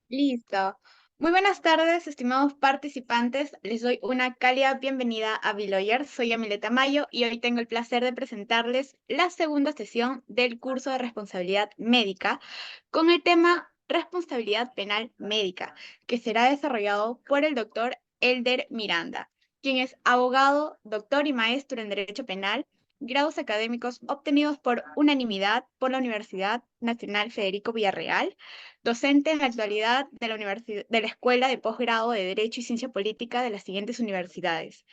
Listo. Muy buenas tardes, estimados participantes. Les doy una cálida bienvenida a Biloyer. Soy Amileta Mayo y hoy tengo el placer de presentarles la segunda sesión del curso de responsabilidad médica con el tema responsabilidad penal médica, que será desarrollado por el doctor Elder Miranda, quien es abogado, doctor y maestro en Derecho Penal, grados académicos obtenidos por unanimidad por la Universidad Nacional Federico Villarreal, docente en la actualidad de de la Escuela de Posgrado de Derecho y Ciencia Política de las siguientes universidades: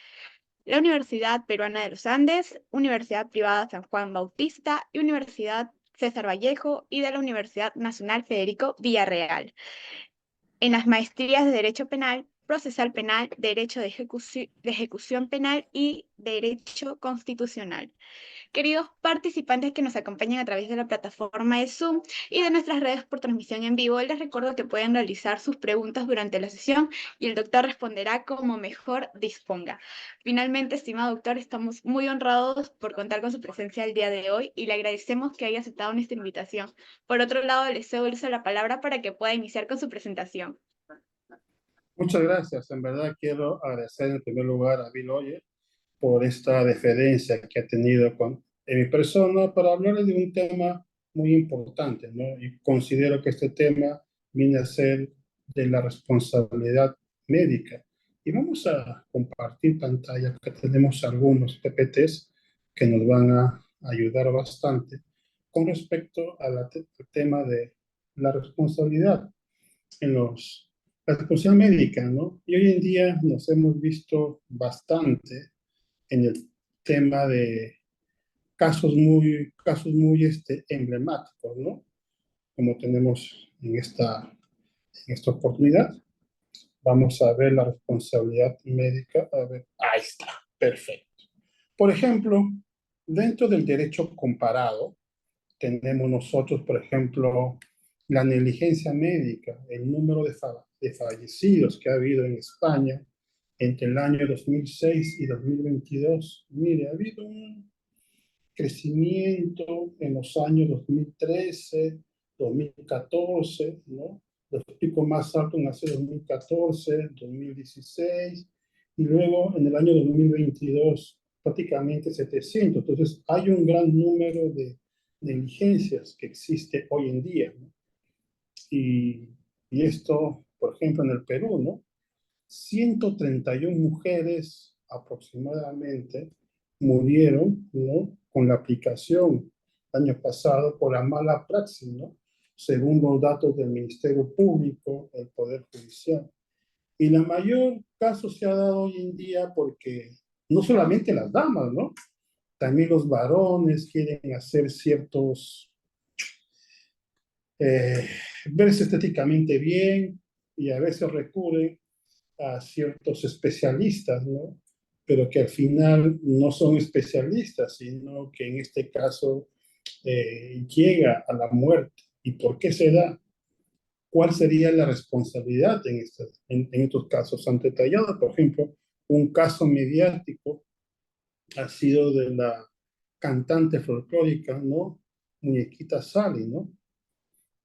la Universidad Peruana de los Andes, Universidad Privada San Juan Bautista y Universidad César Vallejo, y de la Universidad Nacional Federico Villarreal, en las maestrías de Derecho Penal, Procesal Penal, Derecho de Ejecución Penal y Derecho Constitucional. Queridos participantes que nos acompañan a través de la plataforma de Zoom y de nuestras redes por transmisión en vivo, les recuerdo que pueden realizar sus preguntas durante la sesión y el doctor responderá como mejor disponga. Finalmente, estimado doctor, estamos muy honrados por contar con su presencia el día de hoy y le agradecemos que haya aceptado nuestra invitación. Por otro lado, le cedo el uso de la palabra para que pueda iniciar con su presentación. Muchas gracias. En verdad quiero agradecer en primer lugar a Bill Oyer por esta deferencia que ha tenido en mi persona para hablar de un tema muy importante, ¿no? Y considero que este tema viene a ser de la responsabilidad médica. Y vamos a compartir pantalla, que tenemos algunos PPTs que nos van a ayudar bastante con respecto al tema de la responsabilidad en la responsabilidad médica, ¿no? Y hoy en día nos hemos visto bastante en el tema de casos muy emblemáticos, ¿no? Como tenemos en esta oportunidad. Vamos a ver la responsabilidad médica. A ver, ahí está, perfecto. Por ejemplo, dentro del derecho comparado, tenemos nosotros, por ejemplo, la negligencia médica, el número de fallecidos que ha habido en España entre el año 2006 y 2022. Mire, ha habido un crecimiento en los años 2013, 2014, ¿no? Los picos más altos nacieron en 2014, 2016, y luego en el año 2022 prácticamente 700. Entonces hay un gran número de negligencias que existe hoy en día, ¿no? Y, y esto, por ejemplo, en el Perú, ¿no? 131 mujeres aproximadamente murieron, ¿no? Con la aplicación el año pasado por la mala praxis, ¿no? Según los datos del Ministerio Público, el Poder Judicial. Y la mayor caso se ha dado hoy en día porque no solamente las damas, ¿no? También los varones quieren hacer eh, verse estéticamente bien y a veces recurren a ciertos especialistas, ¿no? Pero que al final no son especialistas, sino que en este caso llega a la muerte. ¿Y por qué se da? ¿Cuál sería la responsabilidad en estos casos? Han detallado, por ejemplo, un caso mediático ha sido de la cantante folclórica, ¿no? Muñequita Sally, ¿no?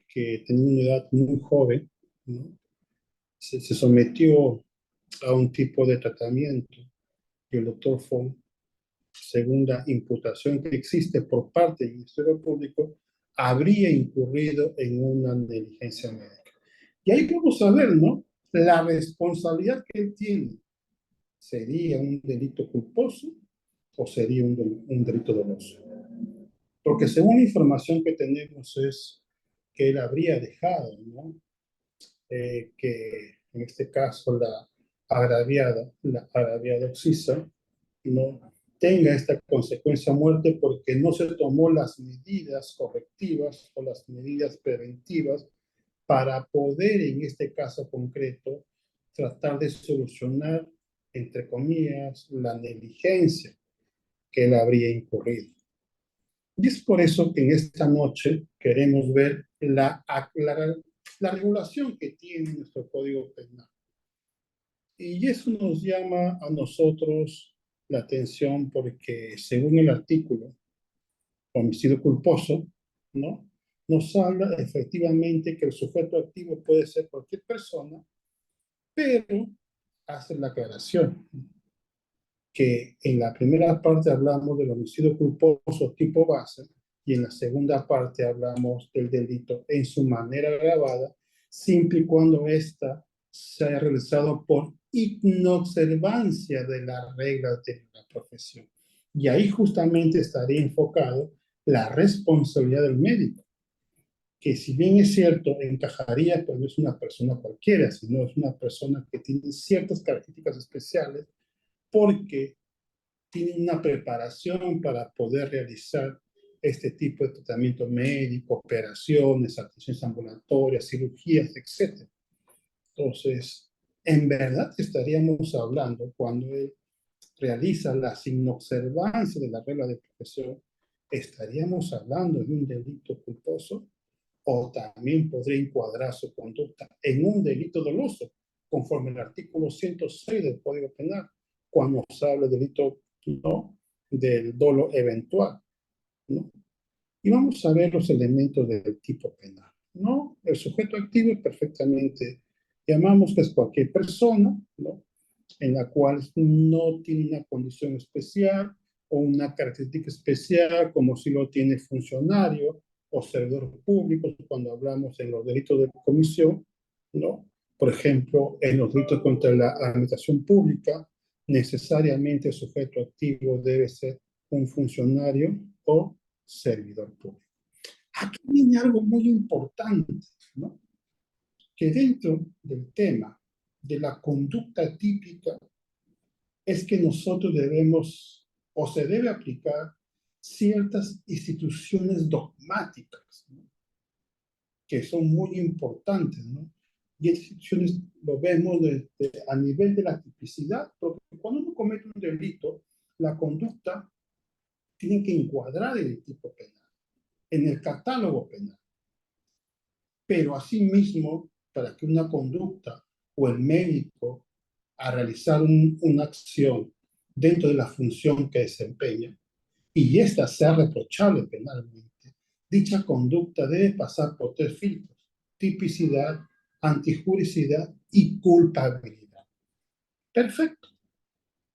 Que tenía una edad muy joven, ¿no? Se sometió a un tipo de tratamiento y el doctor Fong, según la imputación que existe por parte del Ministerio Público, habría incurrido en una negligencia médica. Y ahí vamos a ver, ¿no? La responsabilidad que él tiene. ¿Sería un delito culposo o sería un delito doloso? Porque según la información que tenemos es que él habría dejado, ¿no? Que en este caso la agraviada Oxisa, no tenga esta consecuencia muerte porque no se tomó las medidas correctivas o las medidas preventivas para poder, en este caso concreto, tratar de solucionar, entre comillas, la negligencia que él habría incurrido. Y es por eso que en esta noche queremos ver la regulación que tiene nuestro Código Penal. Y eso nos llama a nosotros la atención porque según el artículo homicidio culposo, ¿no? nos habla efectivamente que el sujeto activo puede ser cualquier persona, pero hace la aclaración que en la primera parte hablamos del homicidio culposo tipo base y en la segunda parte hablamos del delito en su manera agravada, siempre y cuando ésta se haya realizado por inobservancia de las reglas de la profesión. Y ahí justamente estaría enfocado la responsabilidad del médico, que si bien es cierto, encajaría, pues no es una persona cualquiera, sino es una persona que tiene ciertas características especiales porque tienen una preparación para poder realizar este tipo de tratamiento médico, operaciones, atenciones ambulatorias, cirugías, etc. Entonces, en verdad estaríamos hablando, cuando él realiza la inobservancia de la regla de profesión, estaríamos hablando de un delito culposo o también podría encuadrar su conducta en un delito doloso, conforme al artículo 106 del Código Penal, cuando se habla del delito, ¿no?, del dolo eventual, ¿no? Y vamos a ver los elementos del tipo penal, ¿no? El sujeto activo es perfectamente, llamamos que es cualquier persona, ¿no?, en la cual no tiene una condición especial o una característica especial, como si lo tiene funcionario o servidor público, cuando hablamos en los delitos de comisión, ¿no? Por ejemplo, en los delitos contra la administración pública, necesariamente el sujeto activo debe ser un funcionario o servidor público. Aquí viene algo muy importante, ¿no?, que dentro del tema de la conducta típica es que nosotros debemos o se debe aplicar ciertas instituciones dogmáticas, ¿no?, que son muy importantes, ¿no? Y estas instituciones lo vemos a nivel de la tipicidad, porque cuando uno comete un delito, la conducta tiene que encuadrar en el tipo penal, en el catálogo penal. Pero asimismo, para que una conducta o el médico a realizar una acción dentro de la función que desempeña y ésta sea reprochable penalmente, dicha conducta debe pasar por tres filtros: tipicidad, antijuricidad y culpabilidad. Perfecto,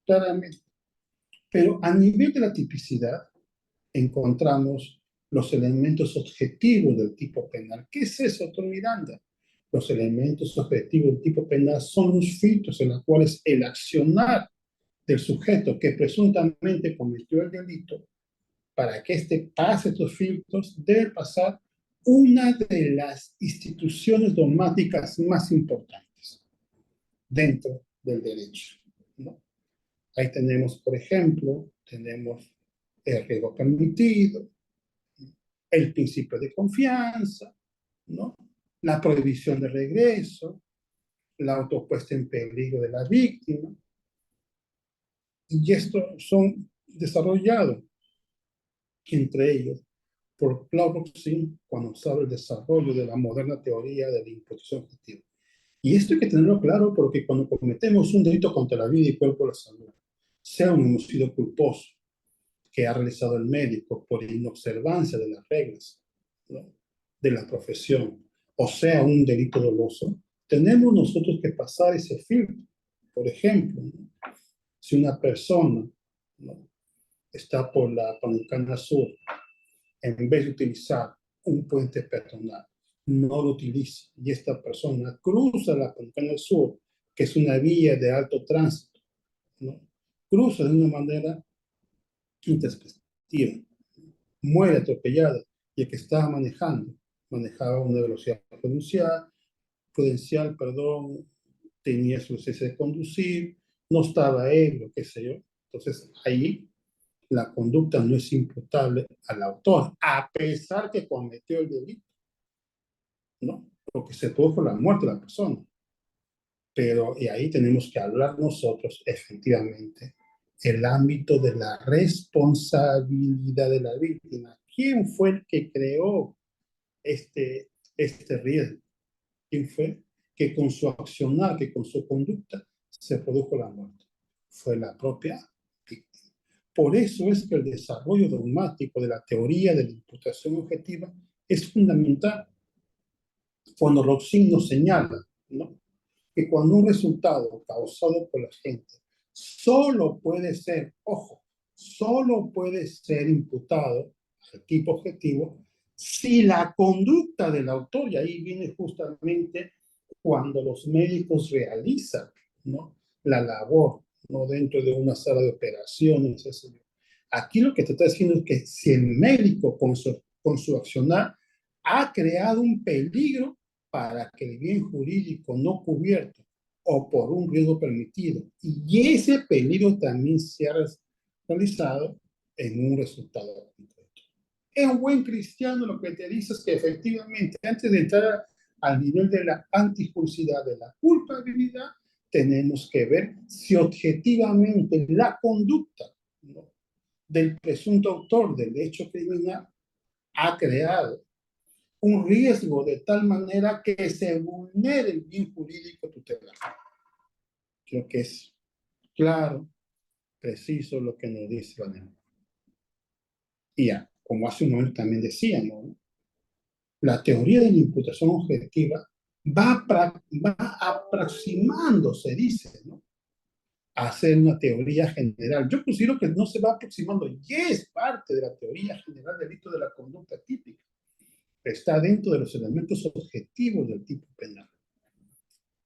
claramente. Pero a nivel de la tipicidad encontramos los elementos objetivos del tipo penal. ¿Qué es eso, doctor Miranda? Los elementos objetivos del tipo penal son los filtros en los cuales el accionar del sujeto que presuntamente cometió el delito, para que éste pase estos filtros, debe pasar una de las instituciones dogmáticas más importantes dentro del derecho, ¿no? Ahí tenemos, por ejemplo, tenemos el riesgo permitido, el principio de confianza, ¿no?, la prohibición de regreso, la autopuesta en peligro de la víctima. Y estos son desarrollados, entre ellos, por Clausen cuando se habla del desarrollo de la moderna teoría de la imposición objetiva. Y esto hay que tenerlo claro porque cuando cometemos un delito contra la vida y cuerpo de la salud, sea un homicidio culposo que ha realizado el médico por inobservancia de las reglas, ¿no?, de la profesión, o sea, un delito doloso, tenemos nosotros que pasar ese filtro. Por ejemplo, ¿no?, si una persona, ¿no?, está por la Panamericana Sur, en vez de utilizar un puente peatonal, no lo utiliza y esta persona cruza la Panamericana Sur, que es una vía de alto tránsito, ¿no?, cruza de una manera intempestiva, muere atropellada y el que estaba manejaba a una velocidad prudencial, perdón, tenía su licencia de conducir, no estaba ebrio, qué sé yo. Entonces ahí la conducta no es imputable al autor, a pesar que cometió el delito, ¿no?, porque se produjo la muerte de la persona. Pero y ahí tenemos que hablar nosotros efectivamente el ámbito de la responsabilidad de la víctima. ¿Quién fue el que creó este riesgo? ¿Quién fue que con su accionar, que con su conducta se produjo la muerte? Fue la propia víctima. Por eso es que el desarrollo dogmático de la teoría de la imputación objetiva Es fundamental cuando Roxin nos señala, ¿no?, que cuando un resultado causado por la gente solo puede ser, ojo, solo puede ser imputado al tipo objetivo si la conducta del autor, y ahí viene justamente cuando los médicos realizan, ¿no?, la labor, ¿no?, dentro de una sala de operaciones, etc. Aquí lo que te está diciendo es que si el médico con su accionar ha creado un peligro para que el bien jurídico no cubierto o por un riesgo permitido, y ese peligro también se ha realizado en un resultado concreto. Es un buen cristiano lo que te dice es que efectivamente, antes de entrar al nivel de la antijuricidad, de la culpabilidad, tenemos que ver si objetivamente la conducta, ¿no?, del presunto autor del hecho criminal ha creado un riesgo de tal manera que se vulnere el bien jurídico tutelar. Creo que es claro, preciso lo que nos dice la norma. Y ya, como hace un momento también decíamos, ¿no?, la teoría de la imputación objetiva va aproximándose, dice, ¿no?, a ser una teoría general. Yo considero que no se va aproximando, y es parte de la teoría general del delito de la conducta típica. Está dentro de los elementos objetivos del tipo penal.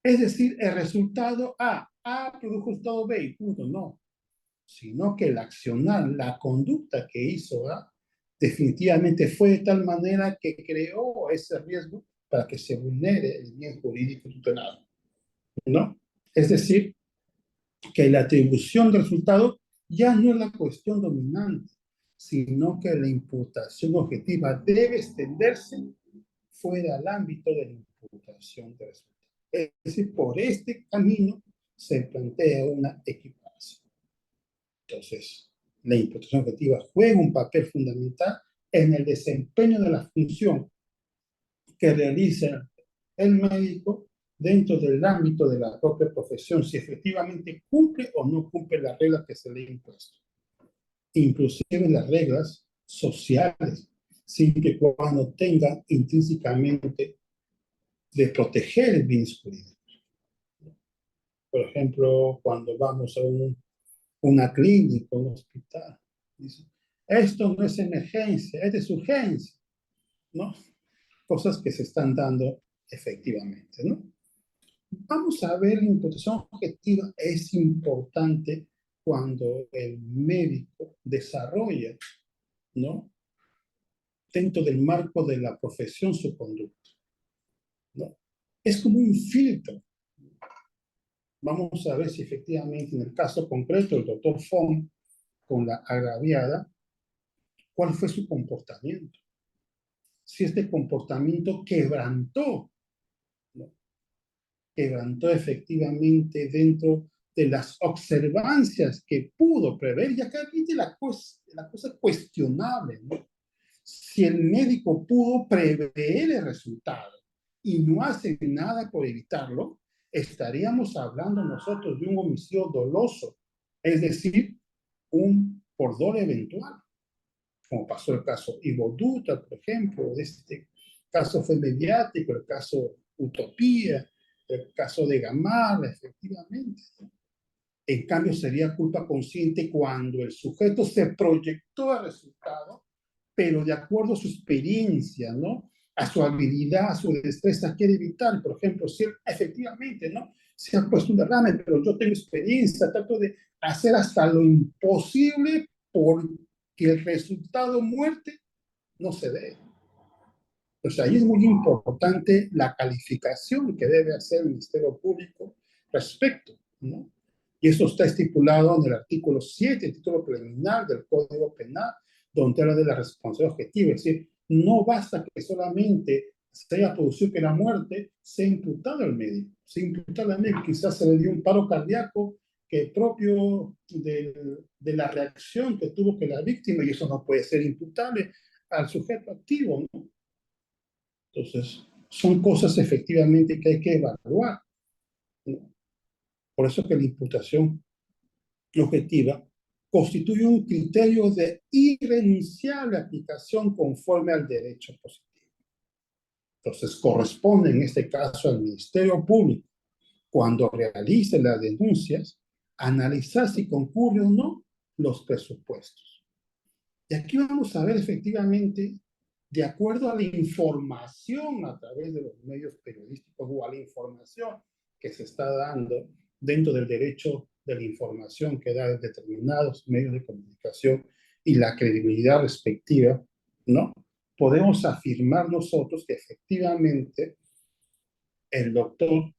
Es decir, el resultado A produjo resultado B y punto, no. Sino que el accionar, la conducta que hizo A, definitivamente fue de tal manera que creó ese riesgo para que se vulnere el bien jurídico tutelado, ¿no? Es decir, que la atribución del resultado ya no es la cuestión dominante, sino que la imputación objetiva debe extenderse fuera del ámbito de la imputación de resultados. Es decir, por este camino se plantea una equiparación. Entonces, la imputación objetiva juega un papel fundamental en el desempeño de la función que realiza el médico dentro del ámbito de la propia profesión, si efectivamente cumple o no cumple las reglas que se le han impuesto, inclusive las reglas sociales, siempre y cuando tenga intrínsecamente de proteger el bien jurídico. Por ejemplo, cuando vamos a una clínica, un hospital, dice, esto no es emergencia, es de urgencia, ¿no? Cosas que se están dando efectivamente, ¿no? Vamos a ver, la imputación objetiva es importante cuando el médico desarrolla, ¿no?, dentro del marco de la profesión su conducta, ¿no? Es como un filtro. Vamos a ver si efectivamente en el caso concreto del doctor Fong con la agraviada, cuál fue su comportamiento. Si este comportamiento quebrantó, ¿no?, quebrantó efectivamente dentro de las observancias que pudo prever, y acá viene la cosa cuestionable, ¿no? Si el médico pudo prever el resultado y no hace nada por evitarlo, estaríamos hablando nosotros de un homicidio doloso, es decir, un por dolo eventual, como pasó el caso Ivo Dutra, por ejemplo. Este caso fue mediático, el caso Utopía, el caso de Gamarra, efectivamente, ¿no? En cambio, sería culpa consciente cuando el sujeto se proyectó al resultado, pero de acuerdo a su experiencia, ¿no?, a su habilidad, a su destreza, quiere evitar. Por ejemplo, si él efectivamente, ¿no?, se ha puesto un derrame, pero yo tengo experiencia, trato de hacer hasta lo imposible porque el resultado muerte no se dé. Entonces, ahí es muy importante la calificación que debe hacer el Ministerio Público respecto, ¿no? Y eso está estipulado en el artículo 7, el título preliminar del Código Penal, donde habla de la responsabilidad objetiva. Es decir, no basta que solamente se haya producido que la muerte sea imputada al médico. Se imputada al médico, quizás se le dio un paro cardíaco que propio de la reacción que tuvo que la víctima, y eso no puede ser imputable al sujeto activo, ¿no? Entonces, son cosas efectivamente que hay que evaluar, ¿no? Por eso que la imputación objetiva constituye un criterio de irrenunciable aplicación conforme al derecho positivo. Entonces, corresponde en este caso al Ministerio Público, cuando realice las denuncias, analizar si concurre o no los presupuestos. Y aquí vamos a ver efectivamente, de acuerdo a la información a través de los medios periodísticos o a la información que se está dando dentro del derecho de la información que da determinados medios de comunicación y la credibilidad respectiva, ¿no? Podemos afirmar nosotros que efectivamente el doctor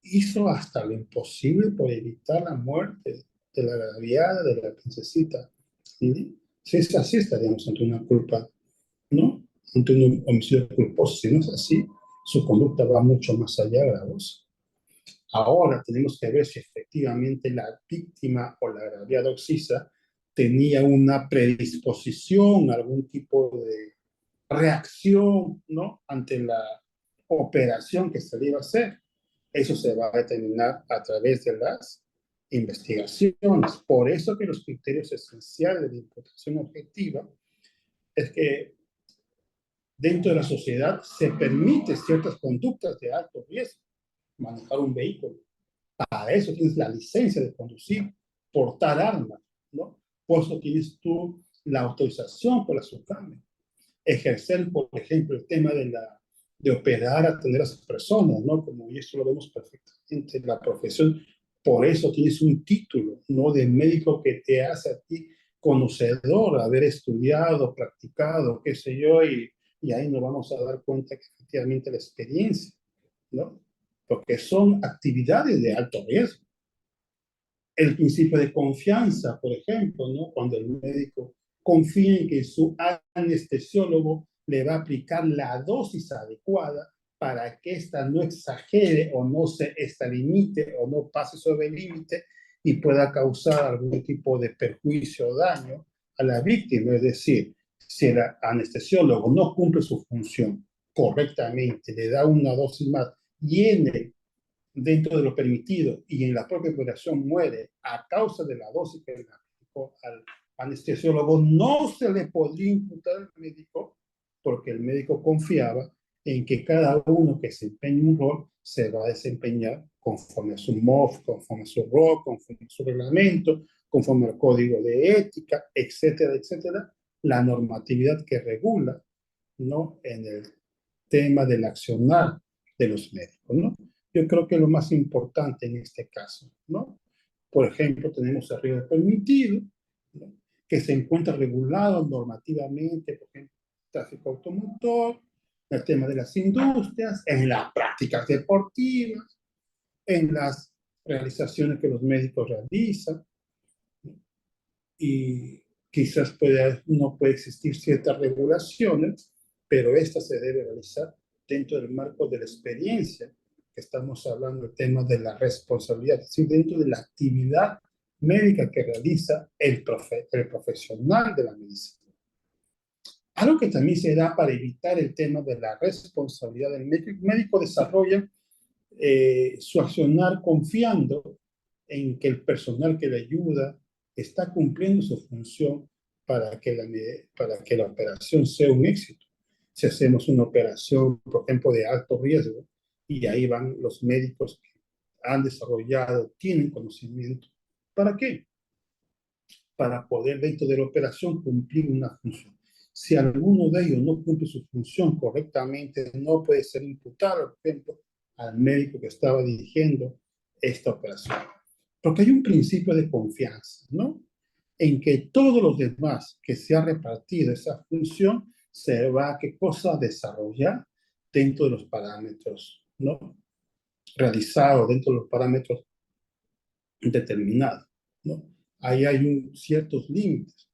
hizo hasta lo imposible por evitar la muerte de la agraviada, de la princesita. ¿Sí? Si es así, estaríamos ante una culpa, ¿no? Ante un homicidio culposo. Si no es así, su conducta va mucho más allá, gravosa. Ahora tenemos que ver si efectivamente la víctima o la agraviada oxisa tenía una predisposición, algún tipo de reacción, ¿no? Ante la operación que se le iba a hacer. Eso se va a determinar a través de las investigaciones. Por eso que los criterios esenciales de la imputación objetiva es que dentro de la sociedad se permite ciertas conductas de alto riesgo, manejar un vehículo. Para eso tienes la licencia de conducir, portar armas, ¿no? Por eso tienes tú la autorización por la SUCAME. Ejercer, por ejemplo, el tema de operar, atender a esas personas, ¿no? Como y eso lo vemos perfectamente en la profesión. Por eso tienes un título, ¿no? De médico que te hace a ti conocedor, haber estudiado, practicado, qué sé yo, y ahí nos vamos a dar cuenta que efectivamente la experiencia, ¿no? Porque son actividades de alto riesgo. El principio de confianza, por ejemplo, ¿no? Cuando el médico confía en que su anestesiólogo le va a aplicar la dosis adecuada para que ésta no exagere o no se extralimite o no pase sobre el límite y pueda causar algún tipo de perjuicio o daño a la víctima. Es decir, si el anestesiólogo no cumple su función correctamente, le da una dosis más y dentro de lo permitido y en la propia operación muere a causa de la dosis que le aplicó al anestesiólogo, no se le podría imputar al médico porque el médico confiaba en que cada uno que desempeñe un rol se va a desempeñar conforme a su MOF, conforme a su rol, conforme a su reglamento, conforme al código de ética, etcétera, etcétera, la normatividad que regula, ¿no? En el tema del accionar de los médicos, ¿no? Yo creo que lo más importante en este caso, ¿no? Por ejemplo, tenemos el riesgo permitido, ¿no? Que se encuentra regulado normativamente, por ejemplo, tráfico automotor, el tema de las industrias, en las prácticas deportivas, en las realizaciones que los médicos realizan, ¿no? Y quizás no puede existir ciertas regulaciones, pero esta se debe realizar dentro del marco de la experiencia, que estamos hablando del tema de la responsabilidad, es decir, dentro de la actividad médica que realiza el profesional de la medicina. Algo que también se da para evitar el tema de la responsabilidad del médico, el médico desarrolla su accionar confiando en que el personal que le ayuda está cumpliendo su función para que la operación sea un éxito. Si hacemos una operación, por ejemplo, de alto riesgo, y ahí van los médicos que han desarrollado, tienen conocimiento. ¿Para qué? Para poder dentro de la operación cumplir una función. Si alguno de ellos no cumple su función correctamente, no puede ser imputado, por ejemplo, al médico que estaba dirigiendo esta operación. Porque hay un principio de confianza, ¿no? En que todos los demás que se ha repartido esa función se va a qué cosa desarrollar dentro de los parámetros, ¿no? Realizados dentro de los parámetros determinados, ¿no? Ahí hay ciertos límites.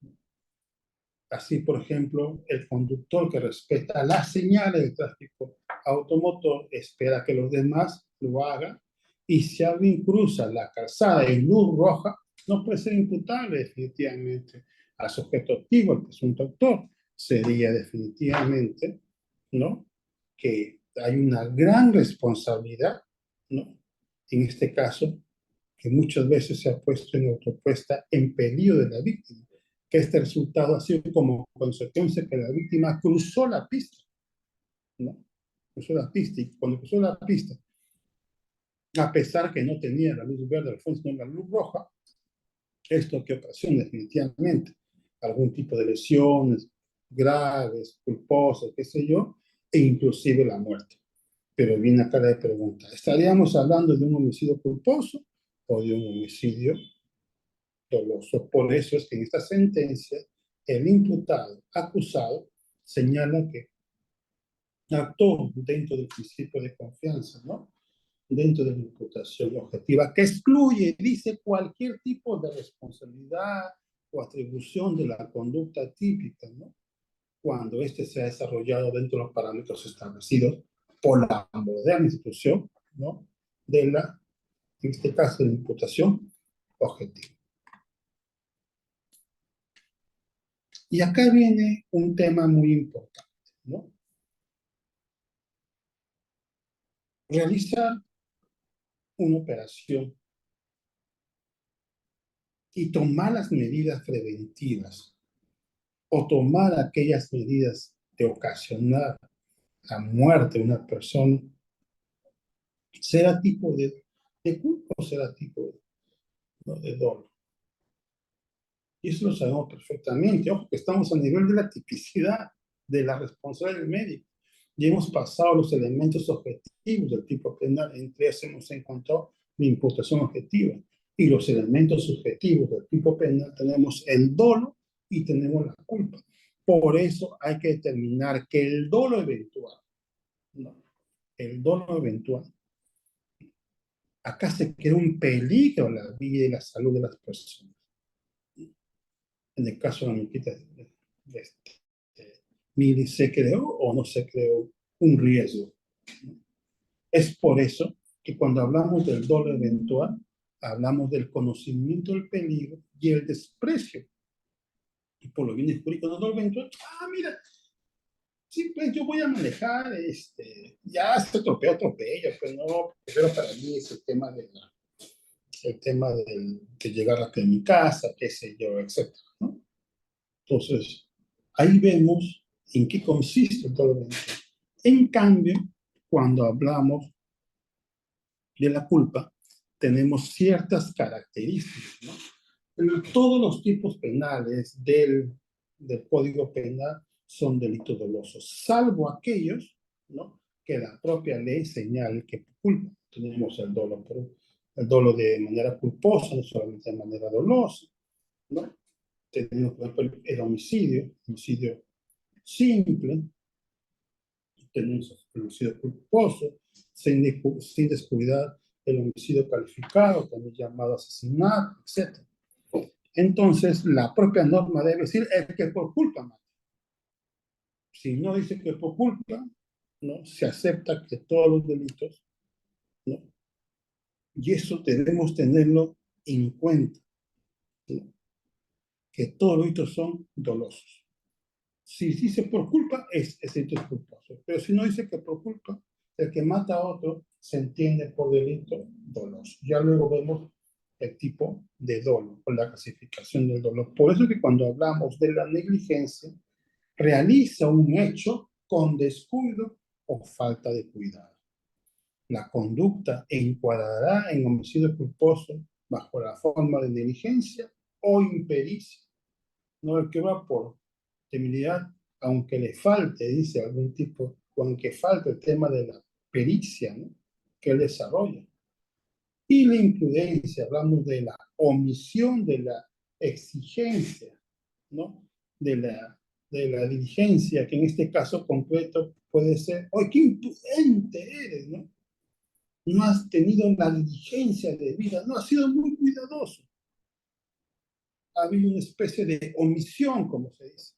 Así, por ejemplo, el conductor que respeta las señales de tráfico automotor espera que los demás lo hagan y si alguien cruza la calzada en luz roja, no puede ser imputable definitivamente al sujeto activo, al presunto autor. Sería definitivamente, ¿no? Que hay una gran responsabilidad, ¿no? En este caso, que muchas veces se ha puesto en autopuesta en peligro de la víctima, que este resultado ha sido como consecuencia que la víctima cruzó la pista, cruzó la pista, y cuando cruzó la pista, a pesar que no tenía la luz verde al fondo, sino la luz roja, esto que ocasiona definitivamente algún tipo de lesiones graves, culposas, qué sé yo, e inclusive la muerte. Pero viene acá la pregunta, ¿estaríamos hablando de un homicidio culposo o de un homicidio doloso? Por eso es que en esta sentencia el imputado acusado señala que actuó dentro del principio de confianza, ¿no? Dentro de la imputación objetiva, que excluye, dice, cualquier tipo de responsabilidad o atribución de la conducta típica, ¿no? Cuando éste se ha desarrollado dentro de los parámetros establecidos por la moderna institución, ¿no? De la, en este caso, de la imputación objetiva. Y acá viene un tema muy importante, ¿no? Realizar una operación y tomar las medidas preventivas o tomar aquellas medidas de ocasionar la muerte de una persona, será tipo de culpa o será tipo de, ¿no? de dolo. Y eso lo sabemos perfectamente. Ojo, que estamos a nivel de la tipicidad de la responsabilidad del médico. Y hemos pasado los elementos objetivos del tipo penal. Entre ellos hemos encontrado la imputación objetiva. Y los elementos subjetivos del tipo penal tenemos el dolo y tenemos la culpa. Por eso hay que determinar que el dolo eventual, ¿no? El dolo eventual, acá se crea un peligro a la vida y la salud de las personas. En el caso de la Miquita, Mili, ¿se creó o no se creó un riesgo? Es por eso que cuando hablamos del dolo eventual, hablamos del conocimiento del peligro y el desprecio. Y por lo bien jurídico del dolo eventual, mira, sí, pues yo voy a manejar, ya se atropello, pues no, pero para mí es el tema de llegar a mi casa, qué sé yo, etcétera, ¿no? Entonces, ahí vemos en qué consiste todo esto. En cambio, cuando hablamos de la culpa, tenemos ciertas características, ¿no? Todos los tipos penales del Código Penal son delitos dolosos, salvo aquellos, ¿no? Que la propia ley señala que por culpa. Tenemos el dolo de manera culposa, no solamente de manera dolosa, ¿no? Tenemos, por ejemplo, el homicidio simple, tenemos el homicidio culposo, sin descuidar el homicidio calificado, también llamado asesinato, etc. Entonces, la propia norma debe decir el que por culpa mata. Si no dice que por culpa, ¿no? Se acepta que todos los delitos, ¿no? Y eso debemos tenerlo en cuenta, ¿no? Que todos los delitos son dolosos. Si dice por culpa, ese delito es culposo. Pero si no dice que por culpa, el que mata a otro se entiende por delito doloso. Ya luego vemos el tipo de dolo o la clasificación del dolor. Por eso que cuando hablamos de la negligencia, realiza un hecho con descuido o falta de cuidado. La conducta encuadrará en homicidio culposo bajo la forma de negligencia o impericia. No el que va por temeridad, aunque le falte, dice algún tipo, aunque falte el tema de la pericia, ¿no? Que él desarrolla. Y la imprudencia, hablamos de la omisión de la exigencia, ¿no? De la diligencia, que en este caso concreto puede ser, ¡ay, qué imprudente eres!, ¿no? No has tenido la diligencia debida, no has sido muy cuidadoso. Ha habido una especie de omisión, como se dice.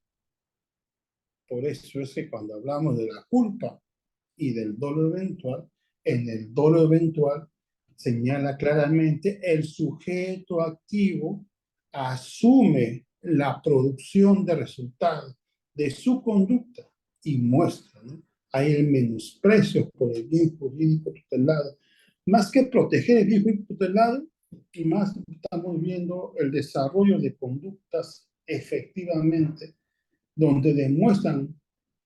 Por eso es que cuando hablamos de la culpa y del dolo eventual, en el dolo eventual señala claramente el sujeto activo asume la producción de resultados de su conducta y muestra, ¿no? Hay el menosprecio por el bien jurídico tutelado. Más que proteger el bien jurídico tutelado, y más estamos viendo el desarrollo de conductas efectivamente donde demuestran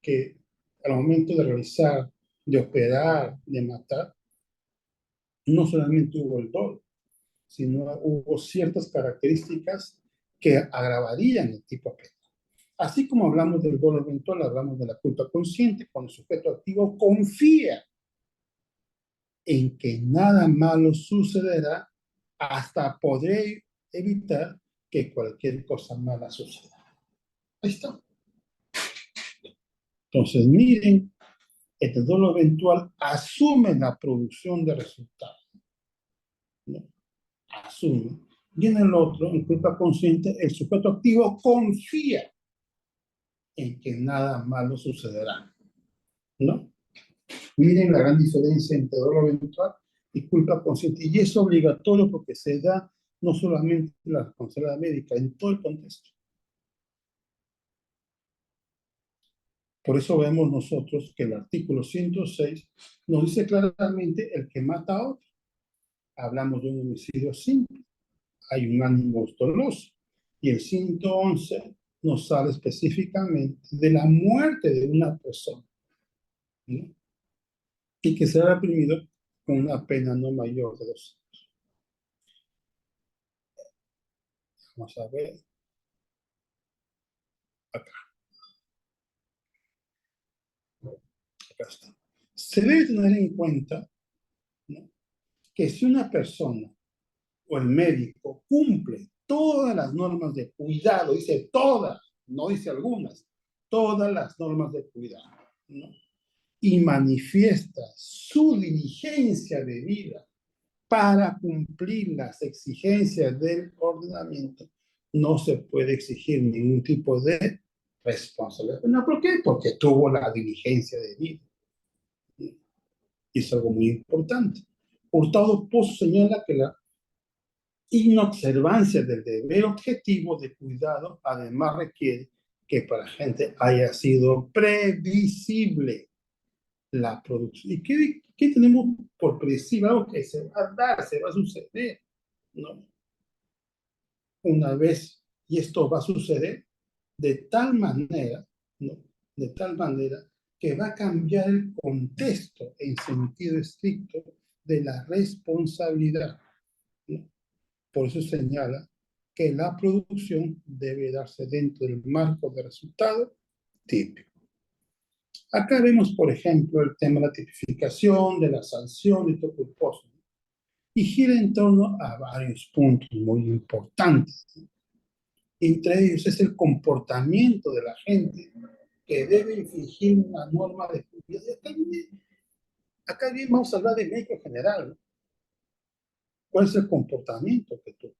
que al momento de realizar de operar, de matar, no solamente hubo el dolo, sino hubo ciertas características que agravarían el tipo de pena. Así como hablamos del dolo eventual, hablamos de la culpa consciente, cuando el sujeto activo confía en que nada malo sucederá hasta poder evitar que cualquier cosa mala suceda. Ahí está. Entonces, miren, el dolo eventual asume la producción de resultados, ¿no? Asume. Y en el otro, en culpa consciente, el sujeto activo confía en que nada malo sucederá, ¿no? Miren la gran diferencia entre dolo eventual y culpa consciente. Y es obligatorio porque se da no solamente en la responsabilidad médica, en todo el contexto. Por eso vemos nosotros que el artículo 106 nos dice claramente el que mata a otro. Hablamos de un homicidio simple. Hay un ánimo doloso. Y el 111 nos habla específicamente de la muerte de una persona, ¿no? Y que será reprimido con una pena no mayor de 2 años. Vamos a ver acá. Acá está. Se debe tener en cuenta, ¿no?, que si una persona o el médico cumple todas las normas de cuidado, dice todas, no dice algunas, todas las normas de cuidado, ¿no?, y manifiesta su diligencia de vida para cumplir las exigencias del ordenamiento, no se puede exigir ningún tipo de responsabilidad. ¿No? ¿Por qué? Porque tuvo la diligencia de vida. Y es algo muy importante. Hurtado Pozo señala que la inobservancia del deber objetivo de cuidado además requiere que para la gente haya sido previsible la producción. ¿Y qué tenemos por predecible? Algo que se va a dar, se va a suceder, ¿no? Una vez, y esto va a suceder de tal manera, ¿no?, de tal manera que va a cambiar el contexto en sentido estricto de la responsabilidad, ¿no? Por eso señala que la producción debe darse dentro del marco de resultado típico. Acá vemos, por ejemplo, el tema de la tipificación, de la sanción y todo culposo, y gira en torno a varios puntos muy importantes. Entre ellos es el comportamiento de la gente que debe infringir una norma de cuidado. Acá bien vamos a hablar de médico en general, ¿no? ¿Cuál es el comportamiento que tú?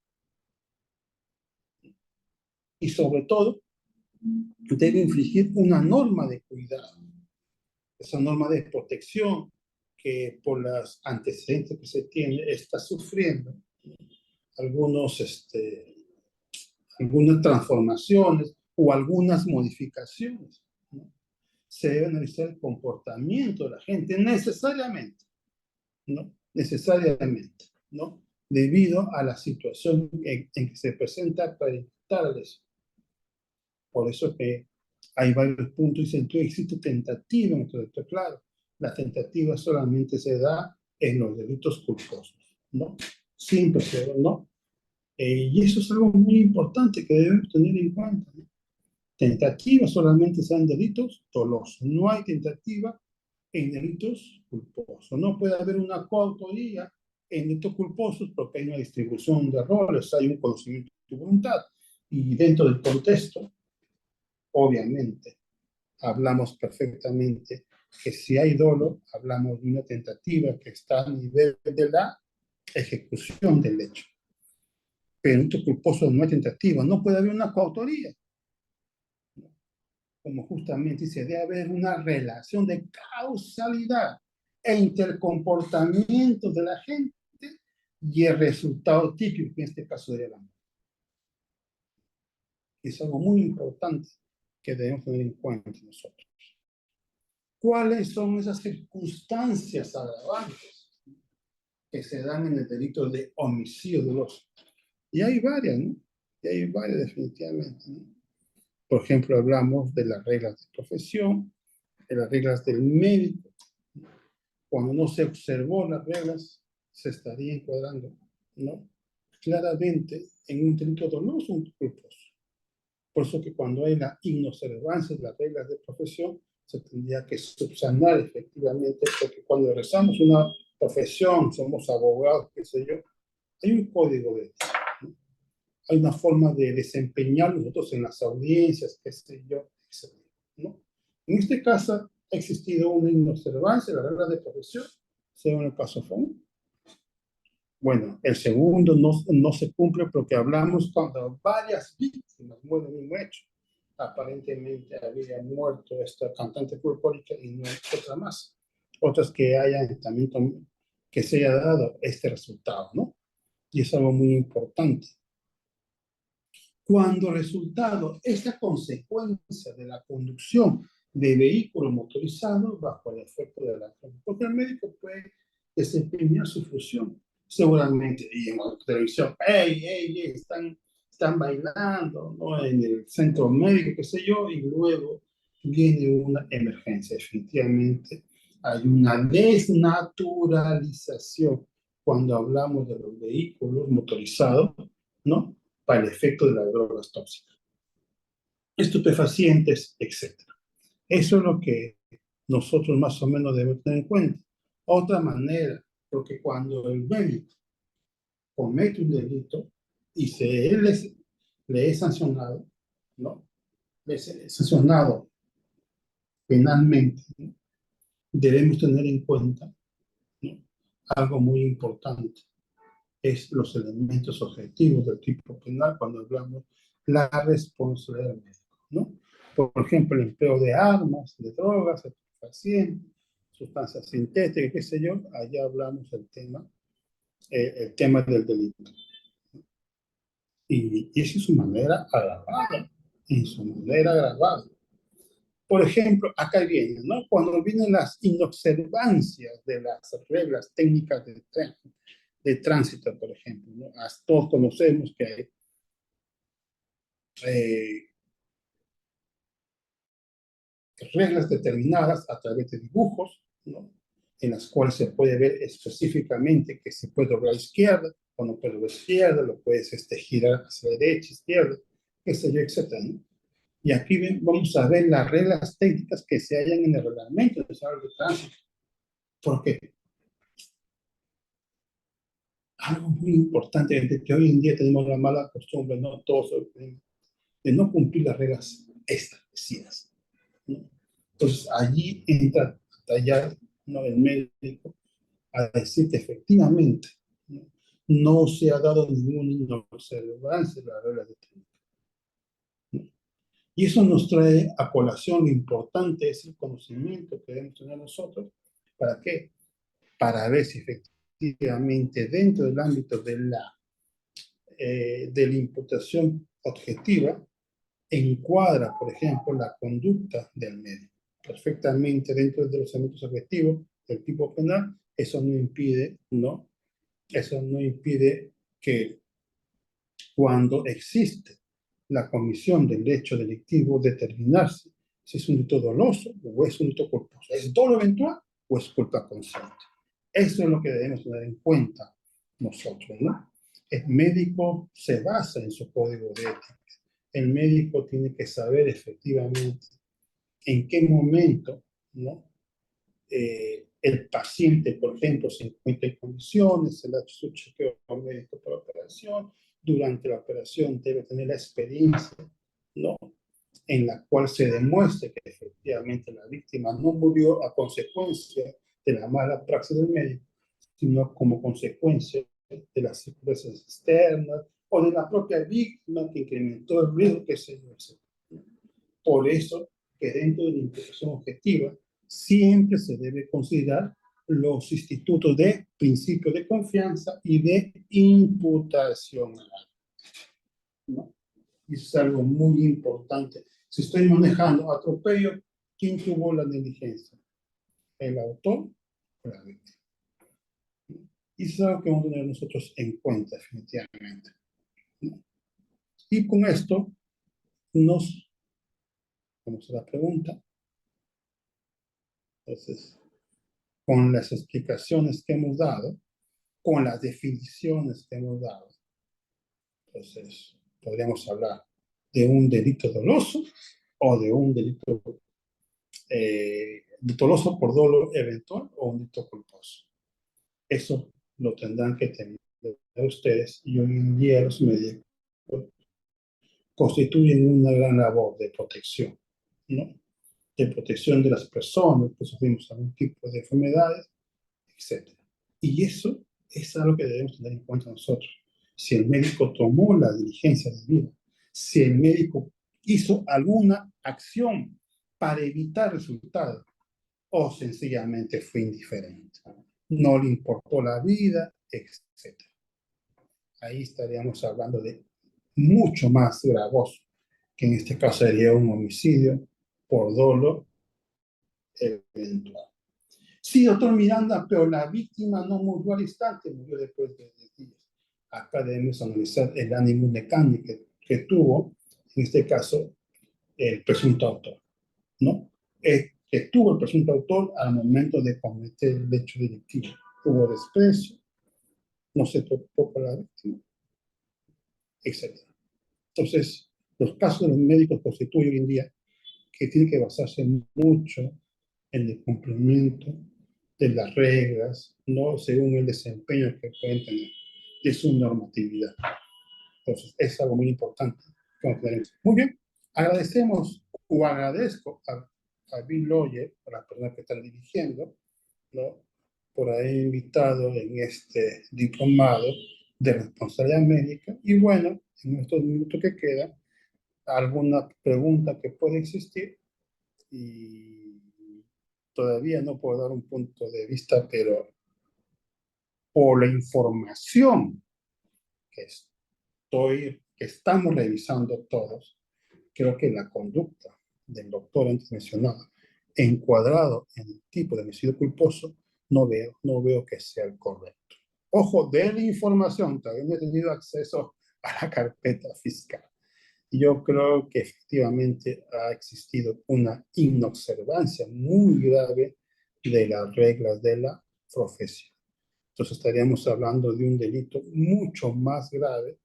Y sobre todo, debe infringir una norma de cuidado, esa norma de protección que por los antecedentes que se tiene está sufriendo algunos, algunas transformaciones o algunas modificaciones, ¿no? Se debe analizar el comportamiento de la gente necesariamente, ¿no? Necesariamente, ¿no? Debido a la situación en que se presenta para evitar eso. Por eso que hay varios puntos, dicen, tú existe tentativa en el delito, claro. La tentativa solamente se da en los delitos culposos, ¿no? Siempre se da, ¿no? Y eso es algo muy importante que debemos tener en cuenta, ¿no? Tentativa solamente se dan delitos dolosos. No hay tentativa en delitos culposos. No puede haber una coautoría en delitos culposos porque hay una distribución de roles, hay un conocimiento de voluntad. Y dentro del contexto, obviamente, hablamos perfectamente que si hay dolo, hablamos de una tentativa que está a nivel de la ejecución del hecho. Pero en delitos culposos no hay tentativa, no puede haber una coautoría. Como justamente dice, debe haber una relación de causalidad entre el comportamiento de la gente y el resultado típico, que en este caso sería la muerte. Es algo muy importante que debemos tener en cuenta nosotros. ¿Cuáles son esas circunstancias agravantes que se dan en el delito de homicidio doloso? Y hay varias, ¿no? Y hay varias definitivamente, ¿no? Por ejemplo, hablamos de las reglas de profesión, de las reglas del médico, cuando no se observó las reglas, se estaría encuadrando, ¿no? Claramente en un delito doloso o un culposo. Por eso que cuando hay la inobservancia de las reglas de profesión, se tendría que subsanar efectivamente, porque cuando realizamos una profesión, somos abogados, qué sé yo, hay un código de ética, ¿no? Hay una forma de desempeñar nosotros en las audiencias, qué sé yo, etc., ¿no? En este caso, ha existido una inobservancia de las reglas de profesión, según el caso FON. Bueno, el segundo no se cumple porque hablamos cuando varias víctimas mueren en un hecho. Aparentemente había muerto esta cantante folclórica y no otra más. Otras que hayan también que se haya dado este resultado, ¿no? Y es algo muy importante. Cuando el resultado es la consecuencia de la conducción de vehículos motorizados bajo el efecto de la droga, porque el médico puede desempeñar su función, seguramente, y en la televisión, están bailando, ¿no? En el centro médico, qué sé yo, y luego viene una emergencia. Definitivamente hay una desnaturalización cuando hablamos de los vehículos motorizados, ¿no? Para el efecto de las drogas tóxicas, estupefacientes, etcétera. Eso es lo que nosotros más o menos debemos tener en cuenta. Otra manera, porque cuando el médico comete un delito y le es sancionado, ¿no? Le es sancionado penalmente, ¿no? Debemos tener en cuenta, ¿no? Algo muy importante, es los elementos objetivos del tipo penal cuando hablamos la responsabilidad del médico, ¿no? Por ejemplo, el empleo de armas, de drogas, pacientes, sustancias sintéticas, qué sé yo, allá hablamos el tema del delito. Y esa es su manera agravada, en su manera agravada. Por ejemplo, acá viene, ¿no? Cuando vienen las inobservancias de las reglas técnicas de tránsito, por ejemplo, ¿no? Todos conocemos que hay reglas determinadas a través de dibujos, ¿no? En las cuales se puede ver específicamente que se puede doblar a la izquierda, o no puede doblar a la izquierda, lo puedes girar hacia la derecha, izquierda, qué sé yo, etcétera, ¿no? Y aquí vamos a ver las reglas técnicas que se hallan en el reglamento de desarrollo de tránsito. Porque algo muy importante es que hoy en día tenemos la mala costumbre, no todos, de no cumplir las reglas establecidas, ¿no? Entonces allí entra a tallar, ¿no? El médico a decir que efectivamente, ¿no? No se ha dado ninguna observancia de las reglas de técnica, ¿no? Y eso nos trae a colación lo importante es el conocimiento que debemos tener nosotros. ¿Para qué? Para ver si efectivamente dentro del ámbito de la imputación objetiva encuadra, por ejemplo, la conducta del médico perfectamente dentro de los ámbitos objetivos del tipo penal. Eso no impide, ¿no? Eso no impide que cuando existe la comisión del hecho delictivo determinarse si es un delito doloso o es un delito culposo. ¿Es dolo eventual o es culpa consciente? Eso es lo que debemos tener en cuenta nosotros, ¿no? El médico se basa en su código de ética. El médico tiene que saber efectivamente en qué momento, ¿no? El paciente, por ejemplo, se encuentra en condiciones, se le ha hecho su chequeo médico para la operación, durante la operación debe tener la experiencia, ¿no? En la cual se demuestre que efectivamente la víctima no murió a consecuencia de la mala praxis del médico, sino como consecuencia de las circunstancias externas o de la propia víctima que incrementó el riesgo que se dio. Por eso que dentro de la investigación objetiva siempre se debe considerar los institutos de principio de confianza y de imputación, ¿no? Y eso es algo muy importante. Si estoy manejando atropello, ¿quién tuvo la negligencia? ¿El autor o la víctima? Y eso es algo que vamos a tener nosotros en cuenta, definitivamente, ¿no? Y con esto vamos a la pregunta. Entonces, con las explicaciones que hemos dado, con las definiciones que hemos dado. Entonces, podríamos hablar de un delito doloso o de un delito doloso por dolo eventual o un delito culposo. Eso lo tendrán que tener ustedes, y hoy en día los médicos constituyen una gran labor de protección, ¿no? De protección de las personas que sufrimos algún tipo de enfermedades, etcétera. Y eso es algo que debemos tener en cuenta nosotros. Si el médico tomó la diligencia de vida, si el médico hizo alguna acción para evitar resultados, o sencillamente fue indiferente, no le importó la vida, etcétera. Ahí estaríamos hablando de mucho más gravoso, que en este caso sería un homicidio por dolo eventual. Sí, doctor Miranda, pero la víctima no murió al instante, murió después de 10 días. Acá debemos analizar el ánimo mecánico que tuvo, en este caso, el presunto autor, ¿no? Que tuvo el presunto autor al momento de cometer el hecho delictivo. Hubo desprecio, no se tocó con la víctima, etc. Entonces, los casos de los médicos constituyen hoy en día que tiene que basarse mucho en el cumplimiento de las reglas, no según el desempeño que pueden tener, de su normatividad. Entonces, es algo muy importante. Muy bien, agradecemos o agradezco a Bill Lawyer, a las personas que están dirigiendo, ¿no? Por haber invitado en este diplomado de responsabilidad médica. Y bueno, en estos minutos que quedan, alguna pregunta que puede existir, y todavía no puedo dar un punto de vista, pero por la información que que estamos revisando todos, creo que la conducta del doctor antes mencionado, encuadrado en el tipo de homicidio culposo, no veo que sea el correcto. Ojo, de la información, todavía no he tenido acceso a la carpeta fiscal. Y yo creo que efectivamente ha existido una inobservancia muy grave de las reglas de la profesión. Entonces estaríamos hablando de un delito mucho más grave